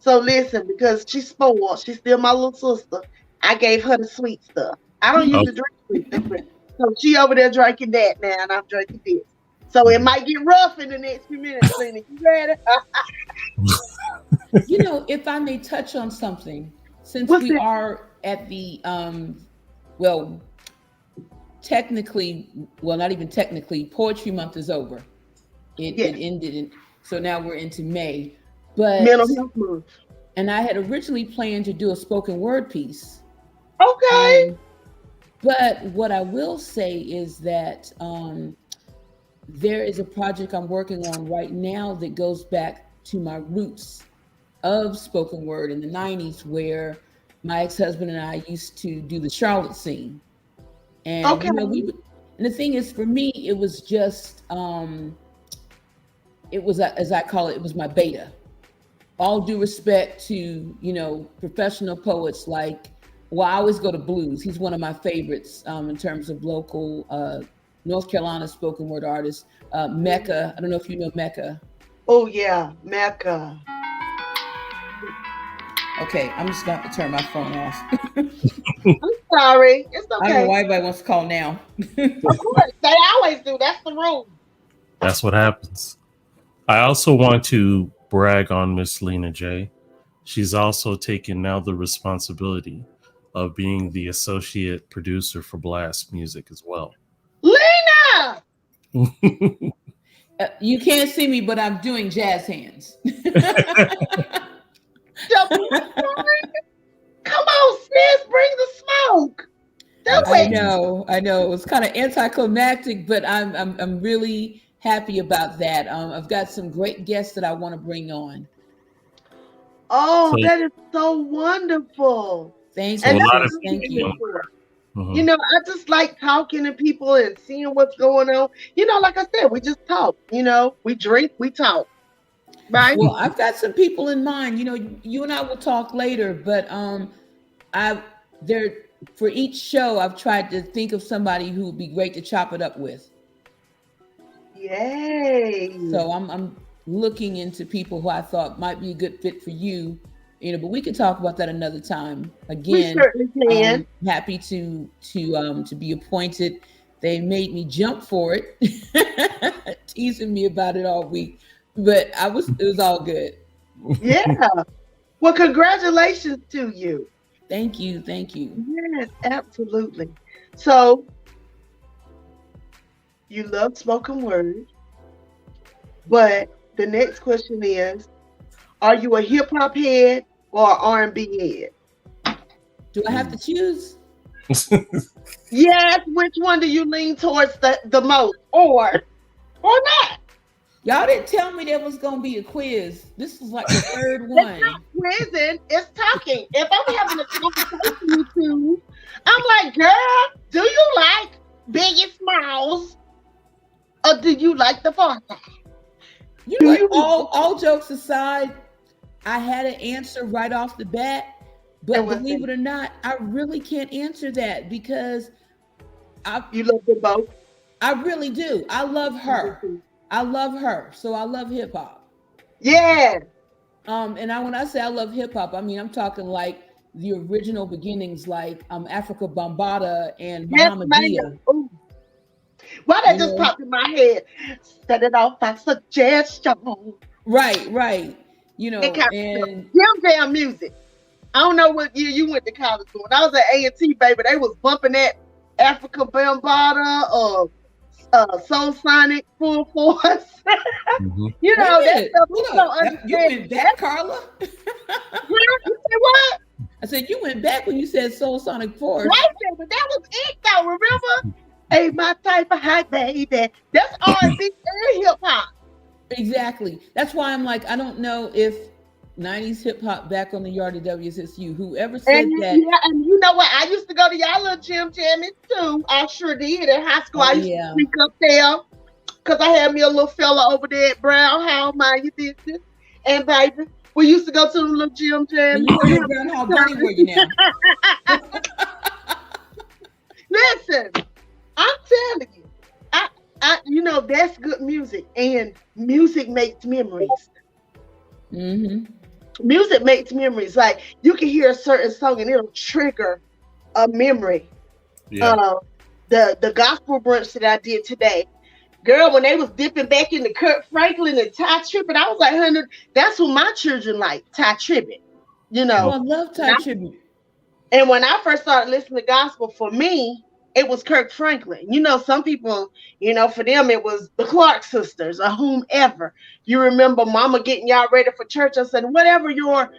So listen, because she's spoiled, she's still my little sister. I gave her the sweet stuff. I don't Oh, usually drink sweet stuff. So she over there drinking that now, and I'm drinking this. So it might get rough in the next few minutes, Lena. You ready? If I may touch on something, since What's we that? are at the well, technically, well, not even technically, Poetry Month is over. It Yes. ended, so now we're into May. But Mental health month. and I had originally planned to do a spoken word piece. Okay. Um, but what I will say is that there is a project I'm working on right now that goes back to my roots of spoken word in the 90s, where my ex-husband and I used to do the Charlotte scene. And Okay. and the thing is, for me, it was just it was as I call it, it was my beta. All due respect to professional poets like, well, I always go to blues. He's one of my favorites in terms of local North Carolina spoken word artists. Mecca, I don't know if you know Mecca. Oh yeah, Mecca. Okay, I'm just going to turn my phone off. I'm sorry. It's I don't know okay. why everybody wants to call now. Of course, they always do. That's the rule. that's what happens. I also want to brag on Miss Lena J. She's also taken now the responsibility of being the associate producer for Blast Music as well. Lena! You can't see me, but I'm doing jazz hands. Come on, sis, bring the smoke. Do I it. know. It was kind of anticlimactic, but I'm really happy about that. I've got some great guests that I want to bring on. Oh, So, that is so wonderful. Thank so you, a And that's lot what of sis. I'm Thank here you. people. for. Mhm. I just like talking to people and seeing what's going on. Like I said, we just talk. We drink, we talk. Right? Well, I've got some people in mind. You and I will talk later, but I there for each show I've tried to think of somebody who would be great to chop it up with. Yay. So I'm looking into people who I thought might be a good fit for you But we could talk about that another time. We Again, certainly can. happy to be appointed. They made me jump for it, teasing me about it all week, but it was all good. Yeah. Well, congratulations to you. Thank you, thank you. Yes, absolutely. So you love spoken word, but the next question is, are you a hip hop head or R&B head? Do I have to choose? Yes, which one do you lean towards the most, or not? Y'all didn't tell me there was gonna be a quiz. This is like the third It's one. not quizzing, it's talking. If I'm having a conversation with you, I'm like, girl, do you like Biggie Smalls or do you like the Far Side? You know, like, all jokes aside, I had an answer right off the bat, but believe it or not, I really can't answer that because you love them both. I really do. I love her. I love her. So I love hip hop. Yeah. And when I say I love hip hop, I mean I'm talking like the original beginnings, like Africa Bambaataa and Muhammad Dia. Why that just popped in my head? Set it off by suggestion. Right. And Jam music. I don't know what year you went to college for. When I was at A&T, baby, they was bumping that Africa Bambaataa or Soul Sonic Full Force. You know, that stuff you don't understand. You went back, Carla? You say what? I said you went back when you said Soul Sonic Force. Right, baby. That was it, though. Remember? Hey, my type of hot baby. That's R&B and hip hop. Exactly. That's why I'm like, I don't know if 90s hip hop back on the yard of WSSU. Whoever said that. Yeah, and you know what? I used to go to y'all little gym jammies too. I sure did in high school. I used to sneak up there because I had me a little fella over there at Brown Hall, mind your business. And baby, we used to go to the little gym jammies. You were Brown Hall Bunny, were you now? Listen, I'm telling you, I that's good music, and music makes memories. Mm-hmm. Music makes memories. Like you can hear a certain song and it'll trigger a memory. Yeah. The gospel brunch that I did today, girl, when they was dipping back into Kurt Franklin and Ty Tribbett, I was like, honey, that's what my children like, Ty Tribbett. You know, I love Ty Tribbett. And when I first started listening to gospel, for me, it was Kirk Franklin. You know, some people, for them, it was the Clark sisters or whomever. You remember Mama getting y'all ready for church. I said, whatever your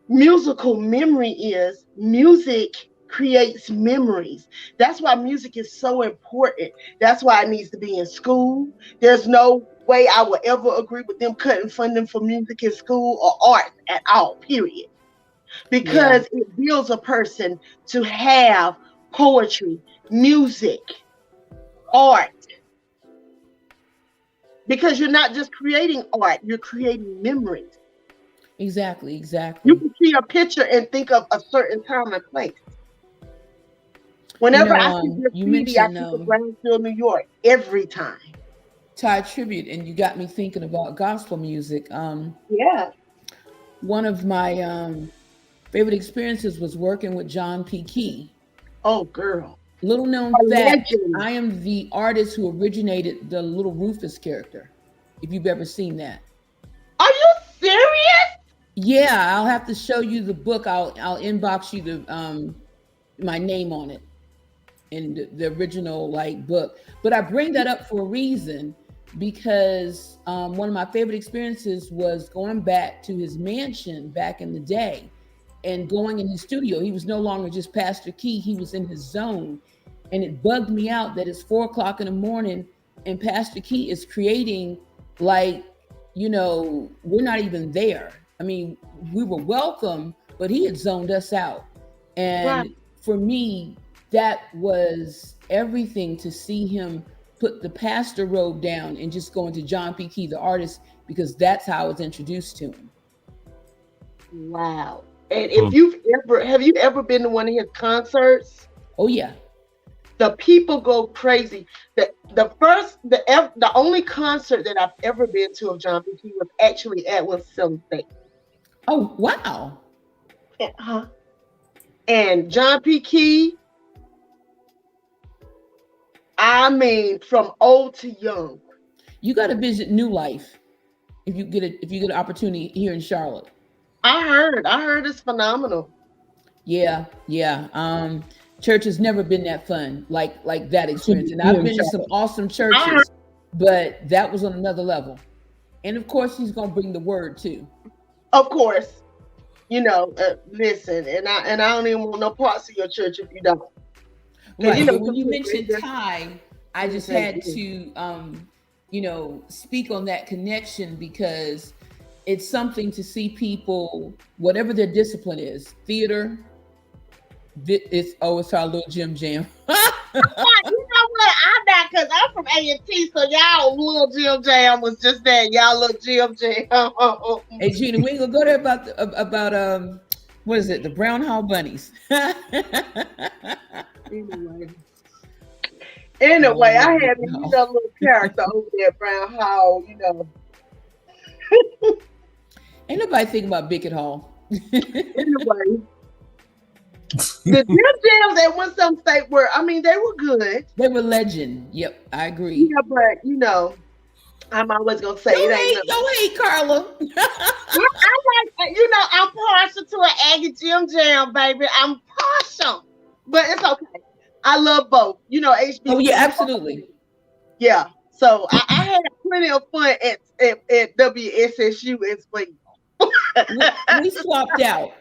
musical memory is, music creates memories. That's why music is so important. That's why it needs to be in school. There's no way I will ever agree with them cutting funding for music in school or art at all, period. Because it builds a person to have poetry, music, art. Because you're not just creating art, you're creating memories. Exactly. You can see a picture and think of a certain time and place. Whenever I see your CD, I think of Brownsville, New York, every time. Ty Tribbett, and you got me thinking about gospel music. One of my favorite experiences was working with John P. Key. Oh, girl. Little known fact, I am the artist who originated the Little Rufus character, if you've ever seen that. Are you serious? Yeah, I'll have to show you the book. I'll inbox you the my name on it in the original book. But I bring that up for a reason, because one of my favorite experiences was going back to his mansion back in the day and going in his studio. He was no longer just Pastor Key, he was in his zone. And it bugged me out that it's 4:00 in the morning and Pastor Key is creating we're not even there. I mean, we were welcome, but he had zoned us out. And for me, that was everything, to see him put the pastor robe down and just go into John P. Key, the artist, because that's how I was introduced to him. Wow. And if have you ever been to one of his concerts? Oh yeah. The people go crazy. The only concert that I've ever been to of John P. Key was actually at Winston-Salem State. Oh wow. And John P. Key, I mean, from old to young. You got to visit New Life if you get an opportunity here in Charlotte. I heard it's phenomenal. Yeah. Church has never been that fun, like that experience. And I've been to some awesome churches, but that was on another level. And of course, he's gonna bring the word too. Of course, listen, and I don't even want no parts of your church if you don't. Right. But when you mentioned Ty, I just had to, speak on that connection because it's something to see people, whatever their discipline is, theater. It's our little Jim Jam. You know what? I'm not, because I'm from A&T, so y'all little Jim Jam was just that. Y'all little Jim Jam. Hey Gina, we ain't gonna go there about what is it? The Brown Hall Bunnies. Anyway, I had a little character over there at Brown Hall. Ain't nobody thinking about Bickett Hall. Anyway. The Jim Jams at One Some State they were good. They were legend. Yep, I agree. Yeah, but I'm always gonna say don't hate Carla. I like, I'm partial to an Aggie Jim Jam, baby. I'm partial, but it's okay. I love both. HBCU. Oh yeah, absolutely. Yeah. So I had plenty of fun at WSSU as well. we swapped out.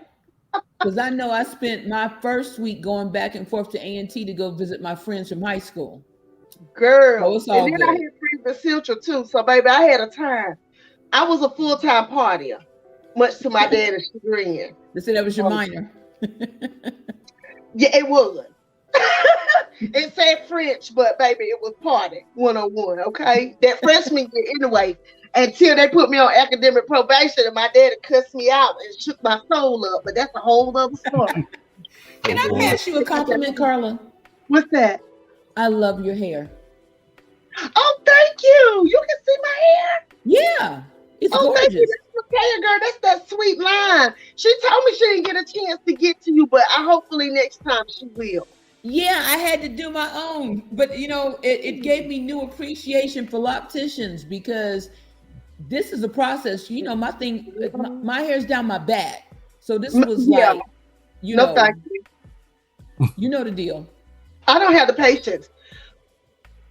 Because I know I spent my first week going back and forth to A&T to go visit my friends from high school. Girl. So it's all and then good. I had friends at Central too. So baby, I had a time. I was a full-time partier, much to my dad's chagrin. They said that was your minor. Yeah, it was. It said French, but baby, it was party 101, okay? That freshman year anyway. Until they put me on academic probation and my daddy cussed me out and shook my soul up. But that's a whole other story. Can I pass you a compliment, Carla? What's that? I love your hair. Oh, thank you. You can see my hair? Yeah. It's gorgeous. Thank you. That's okay, girl. That's that sweet line. She told me she didn't get a chance to get to you, but hopefully next time she will. Yeah, I had to do my own. But, it gave me new appreciation for opticians because this is a process. My thing, my hair's down my back. So this was like, thank you. You know the deal. I don't have the patience.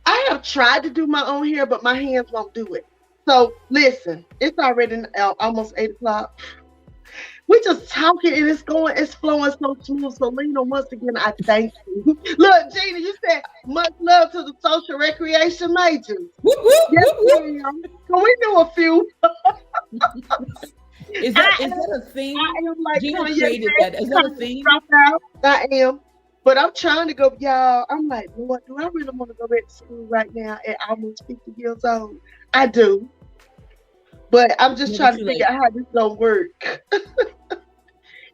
I have tried to do my own hair, but my hands won't do it. So listen, it's already almost 8:00. We just talking and it's flowing so smooth. So Lena, once again, I thank you. Look, Gina, you said much love to the social recreation majors. Whoop, whoop, Yes, whoop, ma'am. So we knew a few. Is that a thing? I am like Gina created that. Is that a thing? I am. But I'm trying to go, y'all. I'm like, Lord, do I really want to go back to school right now at almost 50 years old? I do. But I'm just trying to figure out how this gonna work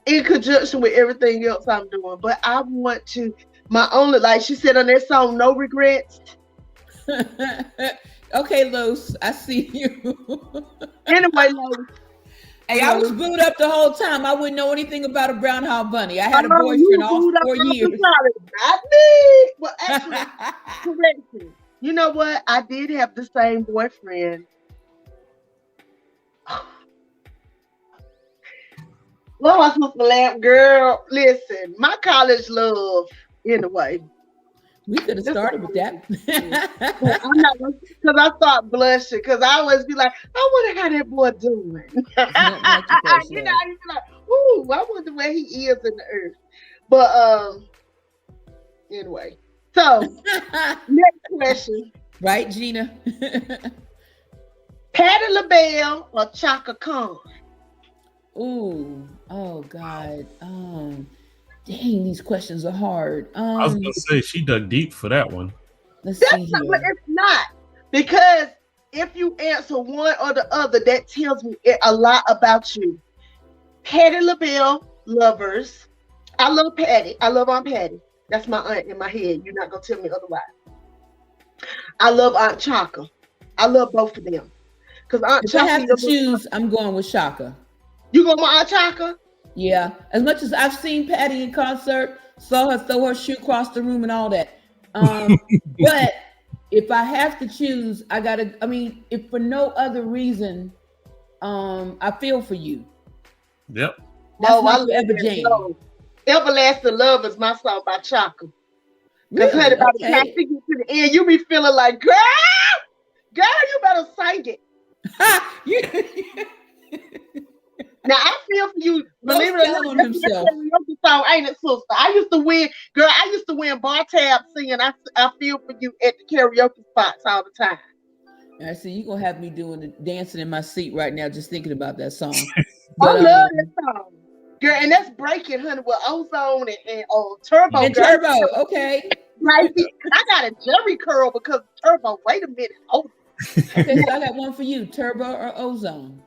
in conjunction with everything else I'm doing. But I want to, my only, like she said on that song, no regrets. Okay, Los, I see you. Anyway, Los. Hey, I was booed up the whole time. I wouldn't know anything about a brown hall bunny. I had a boyfriend all 4 years. Not me. Well, actually, correction. You know what? I did have the same boyfriend. What was I supposed to laugh, girl? Listen, my college love, anyway. We could have started with that. I'm not, because I start blushing, because I always be like, I wonder how that boy doing. I used to be like, ooh, I wonder where he is in the earth. But anyway. So next question. Right, Gina? Patti LaBelle or Chaka Khan? Ooh, oh God. Dang, these questions are hard. I was gonna say she dug deep for that one. Let's see here. But it's not, because if you answer one or the other, that tells me a lot about you. Patti LaBelle lovers. I love Patti. I love Aunt Patti. That's my aunt in my head. You're not gonna tell me otherwise. I love Aunt Chaka. I love both of them. Because Aunt if Chaka, I have to choose, I'm going with Chaka. You going with Aunt Chaka? Yeah, as much as I've seen Patty in concert, saw her throw her shoe across the room and all that. But if I have to choose, I gotta. I mean, if for no other reason, I feel for you. Yep. That's my I love Forever that Jane. song. Everlasting Love is my song by Chaka. Because Really? honey, by the time Okay. you get to the end, you be feeling like, girl, you better sing it. Now I feel for you. Believe it or telling not, on that's himself. a karaoke song, ain't it, sister? I used to win, girl. I used to win bar tab singing. I feel for you at the karaoke spots all the time. I see you gonna have me doing the dancing in my seat right now, just thinking about that song. I But love that song, girl, and that's breaking, honey, with Ozone and Turbo. and Girl. Turbo, okay. Right, I got a Jerry curl because of Turbo. Wait a minute. Okay, so I got one for you: Turbo or Ozone?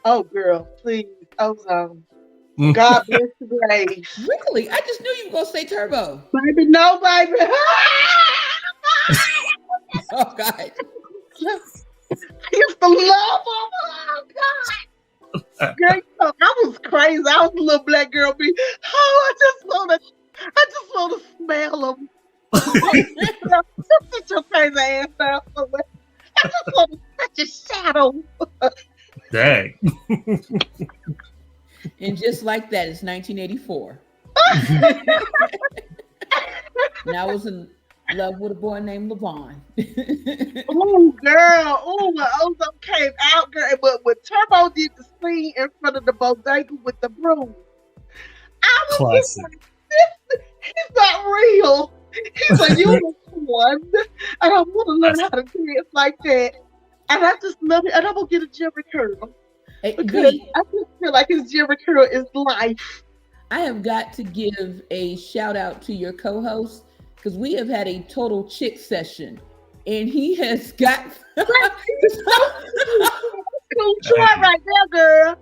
Oh, girl, please, Ozone. God bless the grave. Really? I just knew you were gonna say Turbo. Baby, no, baby. Oh God. I used to love him. Oh God. Girl, you know, I was crazy. I was a little black girl. I just want to smell him. Sit your crazy ass down somewhere. I just want to touch his shadow. Dang. And just like that, it's 1984. And I was in love with a boy named Levon. Oh, girl. Oh, when Ozone came out, girl. But when Turbo did the scene in front of the bodega with the broom, I was just like, he's not real. He's a unicorn. And I want to learn how to dance like that. And I just love it. And I'm going to get a Jerry curl. Because I just feel like his Jerry curl is life. I have got to give a shout out to your co-host because we have had a total chick session, and he has got cool joy right there, girl.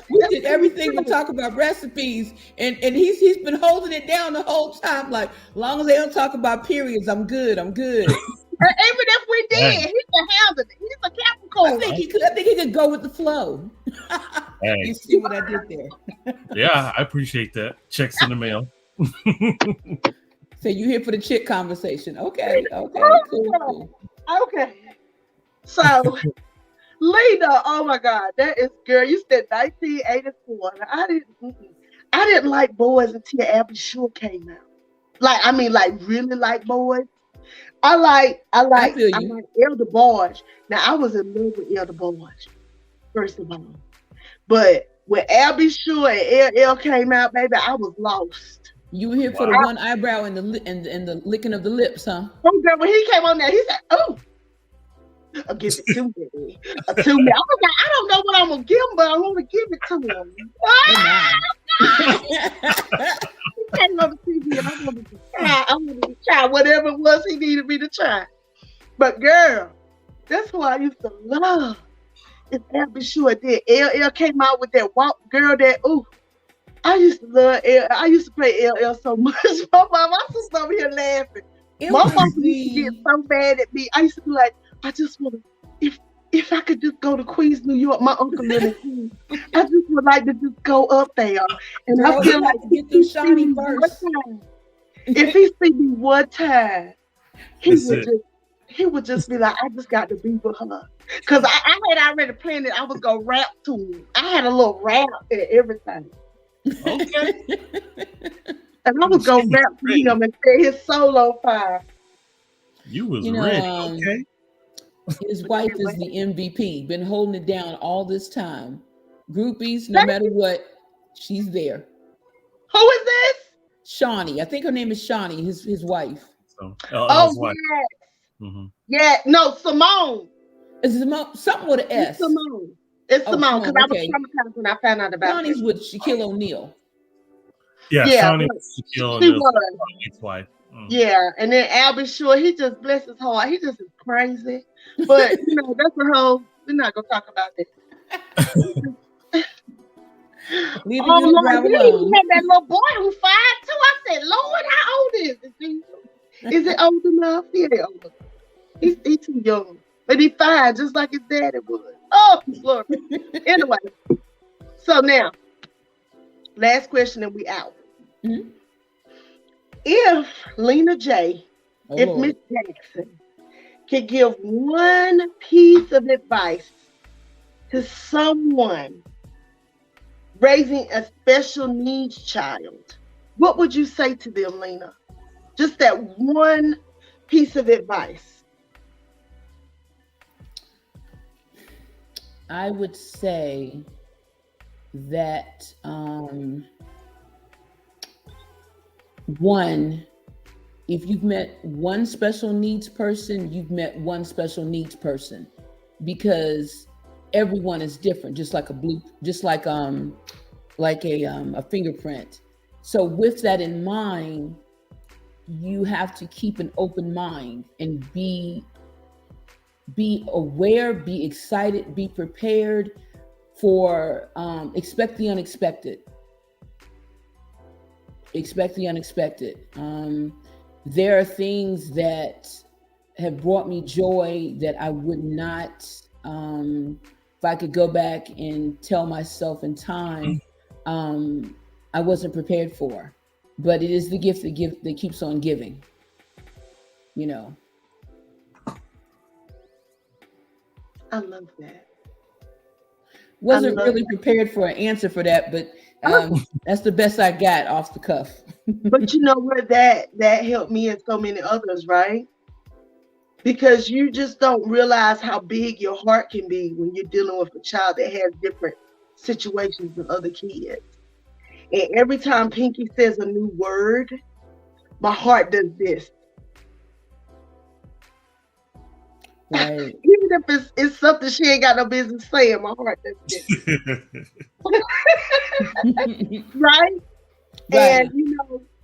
We did everything but talk about recipes, and he's been holding it down the whole time. Like, long as they don't talk about periods, I'm good. I'm good. Even if we did, he can handle it. He's a Capricorn. I think he could go with the flow. Hey. You see what I did there? Yeah, I appreciate that. Checks in the mail. So you here for the chick conversation? Okay, cool. Okay. So, Lena, oh my God, that is, girl. You said 1984. I didn't like boys until Abby Shore came out. Like really like boys. I like Elder Barge. Now I was in love with Elder Barge, first of all. But when Abby Shore and LL came out, baby, I was lost. You were here for the one eyebrow and the licking of the lips, huh? Oh, girl, when he came on there, he said, "Oh, I'll give it to me." I was like, I don't know what I'm gonna give him, but I want to give it to him. He came on the TV and I wanted to try whatever it was he needed me to try. But girl, that's who I used to love. It's Abby Shore. Then LL came out with that walk, girl. I used to love LL. I used to play LL so much. My sister over here laughing. My mom used to get so mad at me. I used to be like, I just want to, if I could just go to Queens, New York, my uncle lived in Queens. I just would like to just go up there. And I feel like get through Shawnee first. If he see me one time, he would just be like, I just got to be with her. Because I had already planned it. I was going to rap to him. I had a little rap and everything. Okay. And I was going to rap to him and set his soul on fire. You was ready, okay? His wife is the MVP. Been holding it down all this time. Groupies, no matter what, she's there. Who is this? Shawnee. I think her name is Shawnee, his wife. So, yeah. Mm-hmm. Yeah, no, Simone. Is Simone something with an S? It's Simone. It's Simone, because I was traumatized when I found out about Shawnee's with Shaquille O'Neal. Yeah, Shawnee was Shaquille O'Neal's wife. Yeah, and then Albie Shore, he just bless his heart. He just is crazy. But that's a whole. We're not gonna talk about that. Leave Lord, you had that little boy who 5'2". I said, Lord, how old is he? Is it old enough? Yeah, older. He's too young, but he's 5, just like his daddy was. Oh, Lord. Anyway, so now Last question and we out. Mhm. If Lena J, Oh, if Lord. Miss Jackson could give one piece of advice to someone raising a special needs child, what would you say to them, Lena? Just that one piece of advice. I would say that one, if you've met one special needs person, you've met one special needs person, because everyone is different, just like a fingerprint. So with that in mind, you have to keep an open mind and be aware, be excited, be prepared for expect the unexpected. Expect the unexpected. There are things that have brought me joy that I would not, if I could go back and tell myself in time, I wasn't prepared for. But it is the gift that keeps on giving. You know. I love that. Wasn't really prepared for an answer for that, but that's the best I got off the cuff. But you know what, that helped me and so many others, right? Because you just don't realize how big your heart can be when you're dealing with a child that has different situations than other kids. And every time Pinky says a new word, my heart does this. Right. Even if it's something she ain't got no business saying, my heart does this. Right? And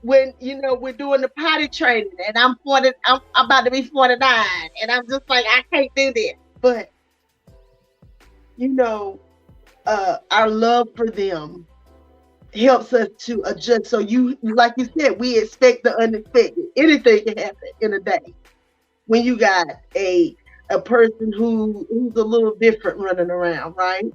when we're doing the potty training and I'm about to be 49 and I'm just like, I can't do this. But our love for them helps us to adjust. So like you said, we expect the unexpected. Anything can happen in a day when you got a person who's a little different running around, right?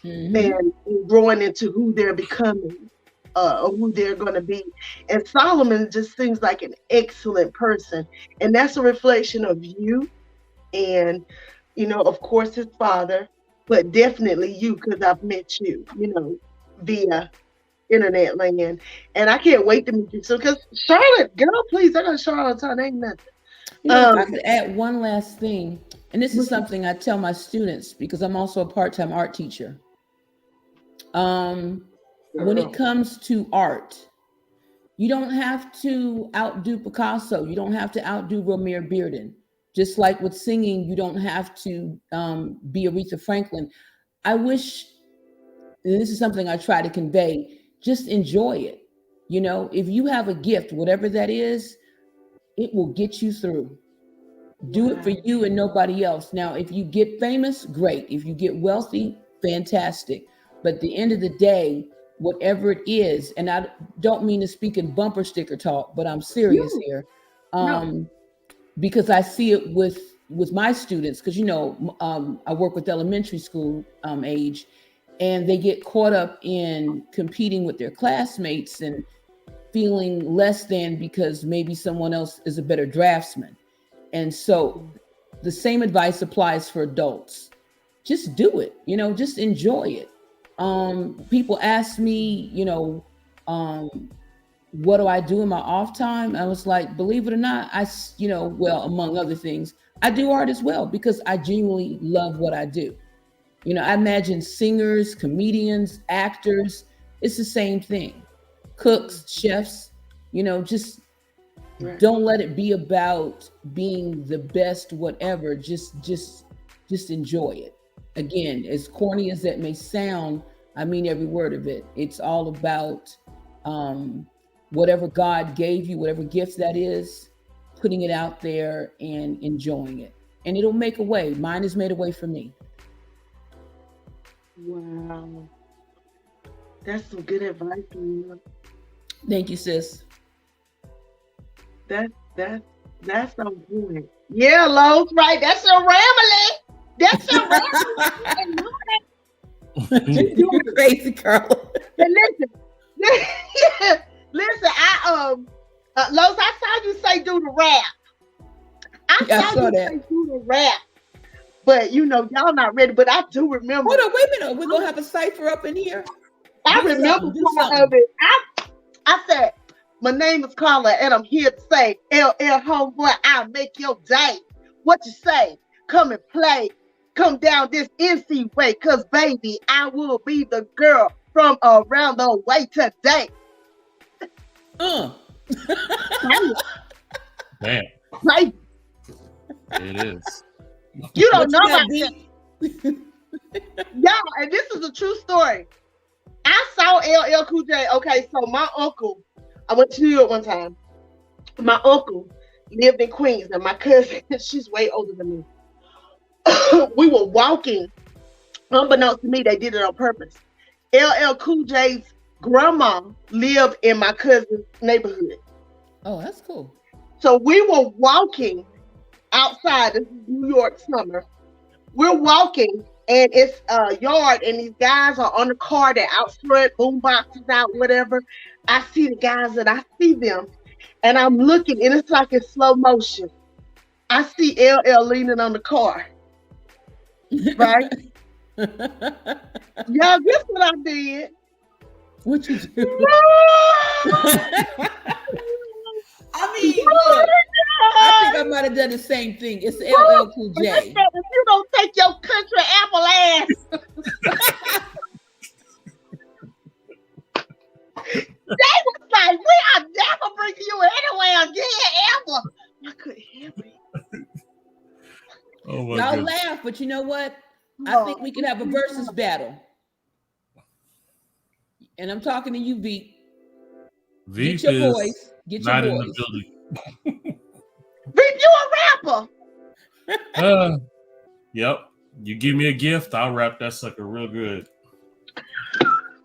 And growing into who they're becoming, or who they're going to be. And Solomon just seems like an excellent person, and that's a reflection of you, and of course his father, but definitely you, because I've met you, via internet land, and I can't wait to meet you soon. Because Charlotte, girl, please, I got Charlotte on, ain't nothing. If I could add one last thing, and this is something I tell my students because I'm also a part-time art teacher. When it comes to art, you don't have to outdo Picasso. You don't have to outdo Romare Bearden. Just like with singing, you don't have to be Aretha Franklin. I wish, and this is something I try to convey, just enjoy it. If you have a gift, whatever that is, it will get you through. Do it for you and nobody else. Now, if you get famous, great. If you get wealthy, fantastic. But at the end of the day, whatever it is, and I don't mean to speak in bumper sticker talk, but I'm serious here. Because I see it with my students, because I work with elementary school age, and they get caught up in competing with their classmates and feeling less than because maybe someone else is a better draftsman. And so the same advice applies for adults. Just do it, just enjoy it. People ask me, what do I do in my off time? I was like, believe it or not, well, among other things, I do art as well because I genuinely love what I do. I imagine singers, comedians, actors, it's the same thing. Cooks, chefs, just don't let it be about being the best, whatever. Just enjoy it. Again, as corny as that may sound, I mean every word of it. It's all about whatever God gave you, whatever gift that is, putting it out there and enjoying it. And it'll make a way. Mine has made a way for me. Wow. That's some good advice, Myra. Thank you, sis. That's so good. Yeah, Lowe's, right. That's your rambling. That's your rambling. You're crazy, Carla. But listen, Listen, Los, I saw you say do the rap. I saw you that. say do the rap. But you know, y'all not ready. But I do remember. Hold on, wait a minute. We're gonna have a cipher up in here. I remember part of it. I said, my name is Carla, and I'm here to say, LL homeboy, I'll make your day. What you say? Come and play. Come down this NC way, cause baby, I will be the girl from around the way today. Man, Right. it is. You don't know about that. Y'all, and this is a true story. I saw LL Cool J. Okay, so my uncle, I went to New York one time. My uncle lived in Queens, and my cousin, she's way older than me. We were walking. Unbeknownst to me, they did it on purpose. LL Cool J's grandma lived in my cousin's neighborhood. Oh, that's cool. So we were walking outside. This is New York summer. We're walking, and it's a yard, and these guys are on the car. They're out front, boom boxes out, whatever. I see the guys, and I see them, and I'm looking, and it's like in slow motion. I see LL leaning on the car. Right? Y'all, guess what I did? What you do? I mean, look, I think I might have done the same thing. It's LL Cool J. If you don't take your country apple ass. They was like, we are never bringing you anywhere again, ever. I couldn't help it. Oh my Y'all goodness. laugh, but you know what? I think we could have a versus battle. And I'm talking to you, Veep. Veep Get your is voice. Get not your in voice. the building. Veep, you a rapper. Yep. You give me a gift, I'll wrap that sucker real good.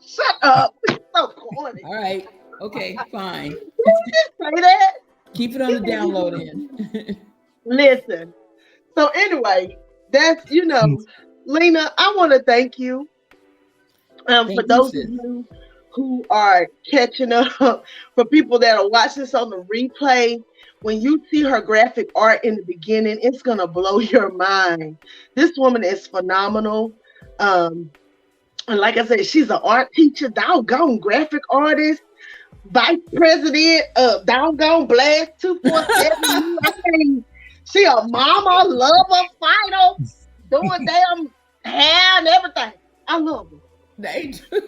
Shut up. You're so corny. All right. Okay, fine. Did you just say that? Keep it on the download end. Listen. So anyway, that's, you know, Lena, I want to thank you. For those of you who are catching up, for people that are watching this on the replay, when you see her graphic art in the beginning, it's going to blow your mind. This woman is phenomenal. And like I said, she's an art teacher, doggone graphic artist, vice president of doggone Blast 247. I mean, she a mama, lover, fighter, doing damn hair and everything. I love her. They do. You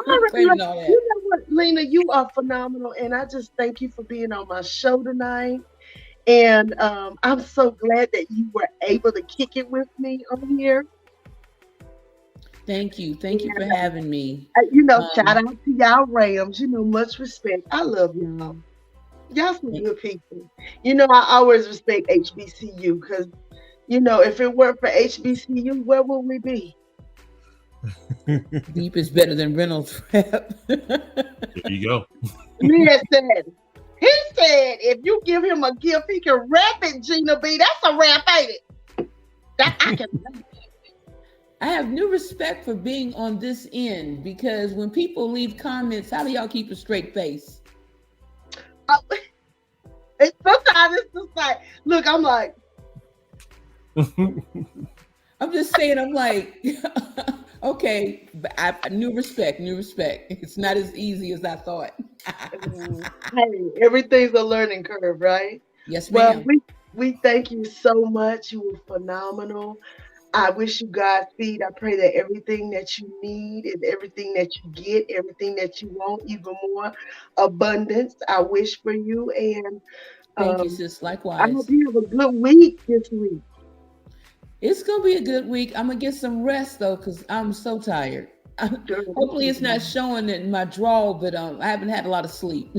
know what, Lena, you are phenomenal, and I just thank you for being on my show tonight. And I'm so glad that you were able to kick it with me on here. Thank you. Thank you for having me. You know, shout out to y'all Rams. You know, much respect. I love y'all. Y'all some good people. You know, I always respect HBCU because, you know, if it weren't for HBCU, where would we be? Deep is better than Reynolds rap. There you go. Listen, he said if you give him a gift, he can rap it, Gina B. That's a rap, ain't it? That I can rap. I have new respect for being on this end because when people leave comments, how do y'all keep a straight face? Sometimes it's just like, look, I'm like, I'm just saying, I'm like, okay, but new respect. It's not as easy as I thought. Hey, everything's a learning curve, right? Yes, ma'am. Well, we thank you so much. You were phenomenal. I wish you Godspeed. I pray that everything that you need and everything that you get, everything that you want, even more abundance, I wish for you. And thank you, sis. Likewise. I hope you have a good week this week. It's going to be a good week. I'm going to get some rest, though, because I'm so tired. Hopefully it's not showing in my draw, but I haven't had a lot of sleep.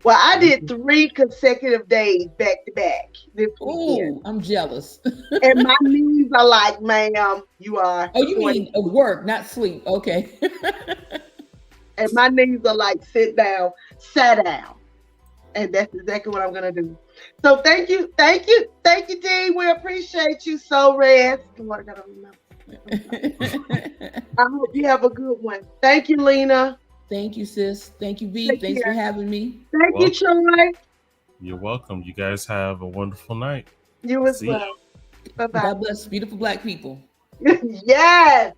Well, I did 3 consecutive days back to back this weekend. Ooh, I'm jealous. And my knees are like, ma'am, you are. Oh, you mean work, not sleep. Okay. And my knees are like, sit down. And that's exactly what I'm going to do. So thank you, Dee. We appreciate you so, Rez. I gotta remember. I hope you have a good one. Thank you, Lena. Thank you, sis. Thank you, V. Take Thanks for care. having me. Thank you, Troy. You're welcome. You guys have a wonderful night. You as See ya. well. Bye bye. God bless beautiful Black people. Yes.